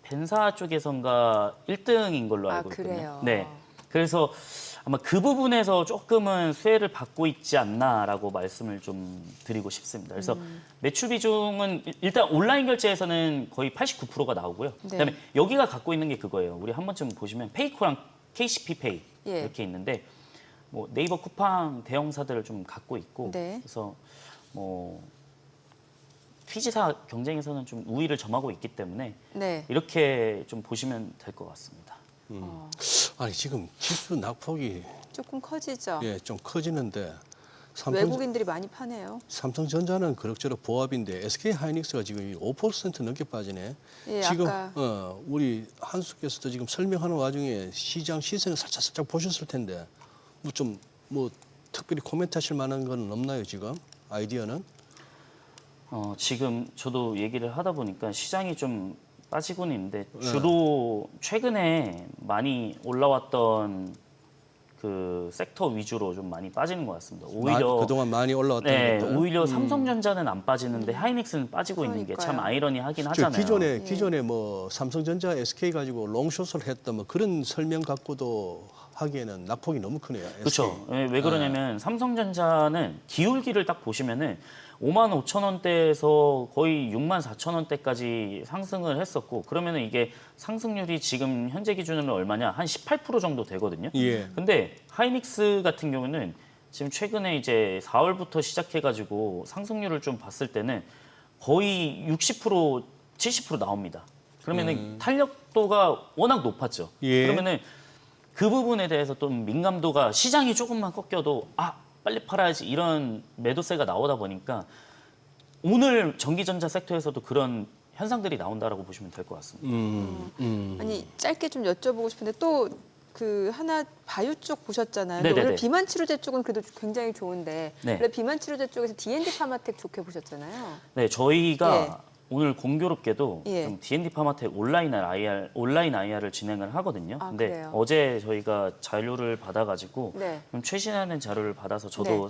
벤사 쪽에선가 1등인 걸로 알고 있거든요. 그래요? 네. 그래서 아마 그 부분에서 조금은 수혜를 받고 있지 않나라고 말씀을 좀 드리고 싶습니다. 그래서 매출 비중은 일단 온라인 결제에서는 거의 89%가 나오고요. 네. 그다음에 여기가 갖고 있는 게 그거예요. 우리 한 번쯤 보시면 페이코랑 KCP 페이 예. 이렇게 있는데 뭐 네이버 쿠팡 대형사들을 좀 갖고 있고 네. 그래서 뭐 피지사 경쟁에서는 좀 우위를 점하고 있기 때문에 네. 이렇게 좀 보시면 될 것 같습니다. 아니 지금 지수 낙폭이 조금 커지죠. 좀 커지는데 외국인들이 많이 파네요. 삼성전자는 그럭저럭 보합인데 SK 하이닉스가 지금 5% 넘게 빠지네. 예, 지금 아까 우리 한수께서도 지금 설명하는 와중에 시장 시세를 살짝 보셨을 텐데 뭐 특별히 코멘트하실 만한 건 없나요 지금 아이디어는? 지금 저도 얘기를 하다 보니까 시장이 좀 빠지고는 있는데 주로 최근에 많이 올라왔던 그 섹터 위주로 좀 많이 빠지는 것 같습니다. 오히려 그동안 많이 올라왔다는 것들. 오히려 삼성전자는 안 빠지는데 하이닉스는 빠지고 있는 게 참 그러니까요. 아이러니하긴 저 하잖아요. 기존에 뭐 삼성전자, SK 가지고 롱숏을 했다 뭐 그런 설명 갖고도 하기에는 낙폭이 너무 크네요. 그렇죠. 왜 그러냐면 삼성전자는 기울기를 딱 보시면은 5만 5천 원대에서 거의 6만 4천 원대까지 상승을 했었고 그러면은 이게 상승률이 지금 현재 기준으로 얼마냐? 한 18% 정도 되거든요. 예. 근데 하이닉스 같은 경우는 지금 최근에 이제 4월부터 시작해가지고 상승률을 좀 봤을 때는 거의 60%, 70% 나옵니다. 그러면은 탄력도가 워낙 높았죠. 예. 그러면은 그 부분에 대해서 좀 민감도가 시장이 조금만 꺾여도 빨리 팔아야지 이런 매도세가 나오다 보니까 오늘 전기전자 섹터에서도 그런 현상들이 나온다라고 보시면 될 것 같습니다. 아니 짧게 좀 여쭤보고 싶은데 또 그 하나 바이오 쪽 보셨잖아요. 네네네. 근데 오늘 비만 치료제 쪽은 그래도 굉장히 좋은데 네. 원래 비만 치료제 쪽에서 D&D 파마텍 좋게 보셨잖아요. 네, 저희가 예. 오늘 공교롭게도 예. 좀 D&D 파마텍 온라인 IR을 진행을 하거든요. 근데 그래요? 어제 저희가 자료를 받아가지고 네. 좀 최신화된 자료를 받아서 저도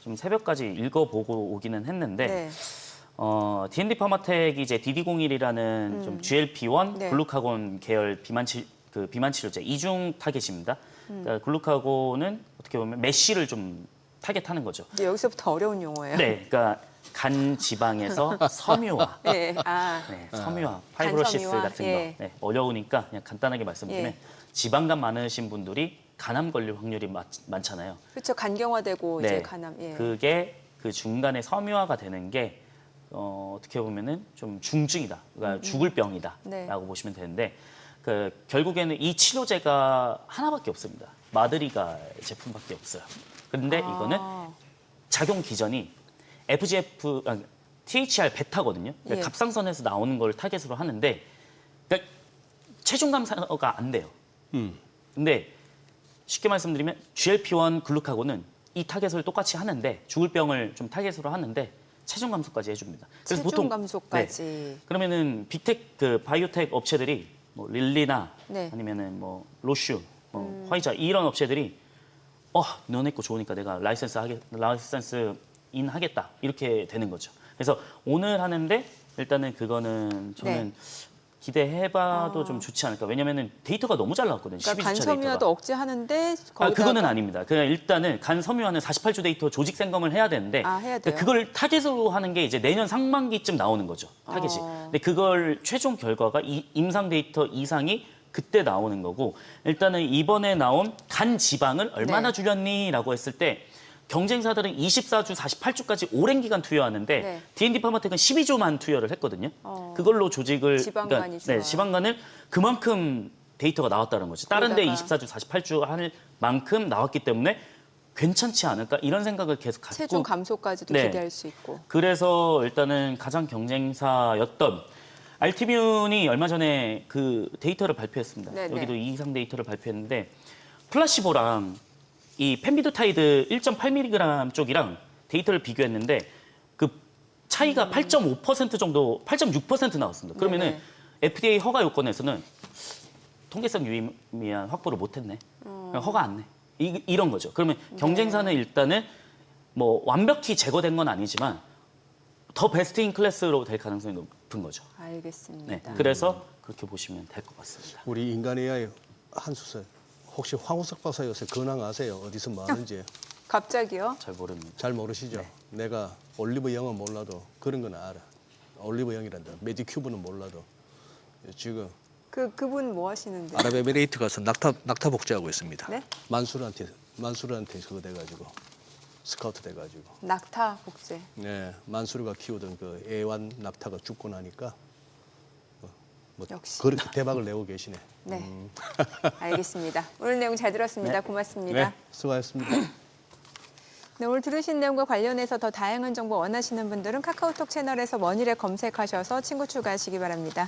좀 새벽까지 읽어보고 오기는 했는데 네. D&D 파마텍이 이제 DD01이라는 좀 GLP-1 네. 글루카곤 계열 비만 치료제 이중 타겟입니다. 그러니까 글루카곤은 어떻게 보면 메쉬를 좀 타겟하는 거죠. 이제 여기서부터 어려운 용어예요. 네, 그러니까 간 지방에서 섬유화, 네, 섬유화, 파이브로시스 간섬유화, 같은 예. 거 어려우니까 그냥 간단하게 말씀드리면 예. 지방간 많으신 분들이 간암 걸릴 확률이 많잖아요. 그렇죠. 간경화되고 이제 간암. 예. 그게 그 중간에 섬유화가 되는 게 어떻게 보면은 좀 중증이다, 그러니까 죽을 병이다라고 네. 보시면 되는데 그 결국에는 이 치료제가 하나밖에 없습니다. 마드리가 제품밖에 없어요. 그런데 이거는 작용 기전이 FGF, THR 베타거든요. 그러니까 예. 갑상선에서 나오는 걸 타겟으로 하는데 그러니까 체중 감소가 안 돼요. 근데 쉽게 말씀드리면 GLP-1 글루카곤은 이 타겟을 똑같이 하는데 죽을 병을 좀 타겟으로 하는데 체중 감소까지 해줍니다. 그래서 체중 보통 감소까지. 네, 그러면은 빅텍 그 바이오텍 업체들이 뭐 릴리나 네. 아니면은 뭐 로슈, 뭐 화이자 이런 업체들이 너네 거 좋으니까 내가 라이센스 인 하겠다 이렇게 되는 거죠. 그래서 오늘 하는데 일단은 그거는 저는 기대해봐도 좀 좋지 않을까. 왜냐면은 데이터가 너무 잘 나왔거든요. 그러니까 12주차 간섬유화도 데이터가. 억제하는데 거기다가 그거는 아닙니다. 그냥 일단은 간 섬유화는 48주 데이터 조직 생검을 해야 되는데 해야 돼요? 그걸 타겟으로 하는 게 이제 내년 상반기쯤 나오는 거죠. 타겟이. 근데 그걸 최종 결과가 임상 데이터 이상이 그때 나오는 거고 일단은 이번에 나온 간 지방을 얼마나 네. 줄였니라고 했을 때 경쟁사들은 24주, 48주까지 오랜 기간 투여하는데 네. D&D 파마텍은 12주만 투여를 했거든요. 그걸로 조직을 지방간이 좋아요. 지방간을 그만큼 데이터가 나왔다는 거죠. 다른 데 거기다가 24주, 48주 할 만큼 나왔기 때문에 괜찮지 않을까 이런 생각을 계속 갖고 체중 감소까지도 네. 기대할 수 있고. 그래서 일단은 가장 경쟁사였던 알티뮴이 얼마 전에 그 데이터를 발표했습니다. 네네. 여기도 이상 데이터를 발표했는데 플라시보랑 이 펜비도타이드 1.8mg 쪽이랑 데이터를 비교했는데 그 차이가 8.5% 정도, 8.6% 나왔습니다. 그러면은 네네. FDA 허가 요건에서는 통계성 유의미한 확보를 못했네. 허가 안 내. 이런 거죠. 그러면 경쟁사는 일단은 뭐 완벽히 제거된 건 아니지만 더 베스트 인 클래스로 될 가능성이 높은 거죠. 알겠습니다. 네. 그래서 그렇게 보시면 될 것 같습니다. 우리 인간 AI 한수설 혹시 황우석 박사 요새 근황 아세요? 어디서 뭐 하는지 갑자기요? 잘 모릅니다. 잘 모르시죠? 네. 내가 올리브 영은 몰라도 그런 건 알아. 올리브 영이란다. 메디큐브는 몰라도 지금 그분 뭐 하시는데? 아랍에미레이트 가서 낙타 복제하고 있습니다. 네? 만수르한테 그거 돼가지고 스카우트 돼가지고. 낙타 복제. 네, 만수르가 키우던 그 애완 낙타가 죽고 나니까 뭐 역시. 그렇게 대박을 내고 계시네. 네. 알겠습니다. 오늘 내용 잘 들었습니다. 고맙습니다. 네, 수고하셨습니다. 네, 오늘 들으신 내용과 관련해서 더 다양한 정보 원하시는 분들은 카카오톡 채널에서 원일에 검색하셔서 친구 추가하시기 바랍니다.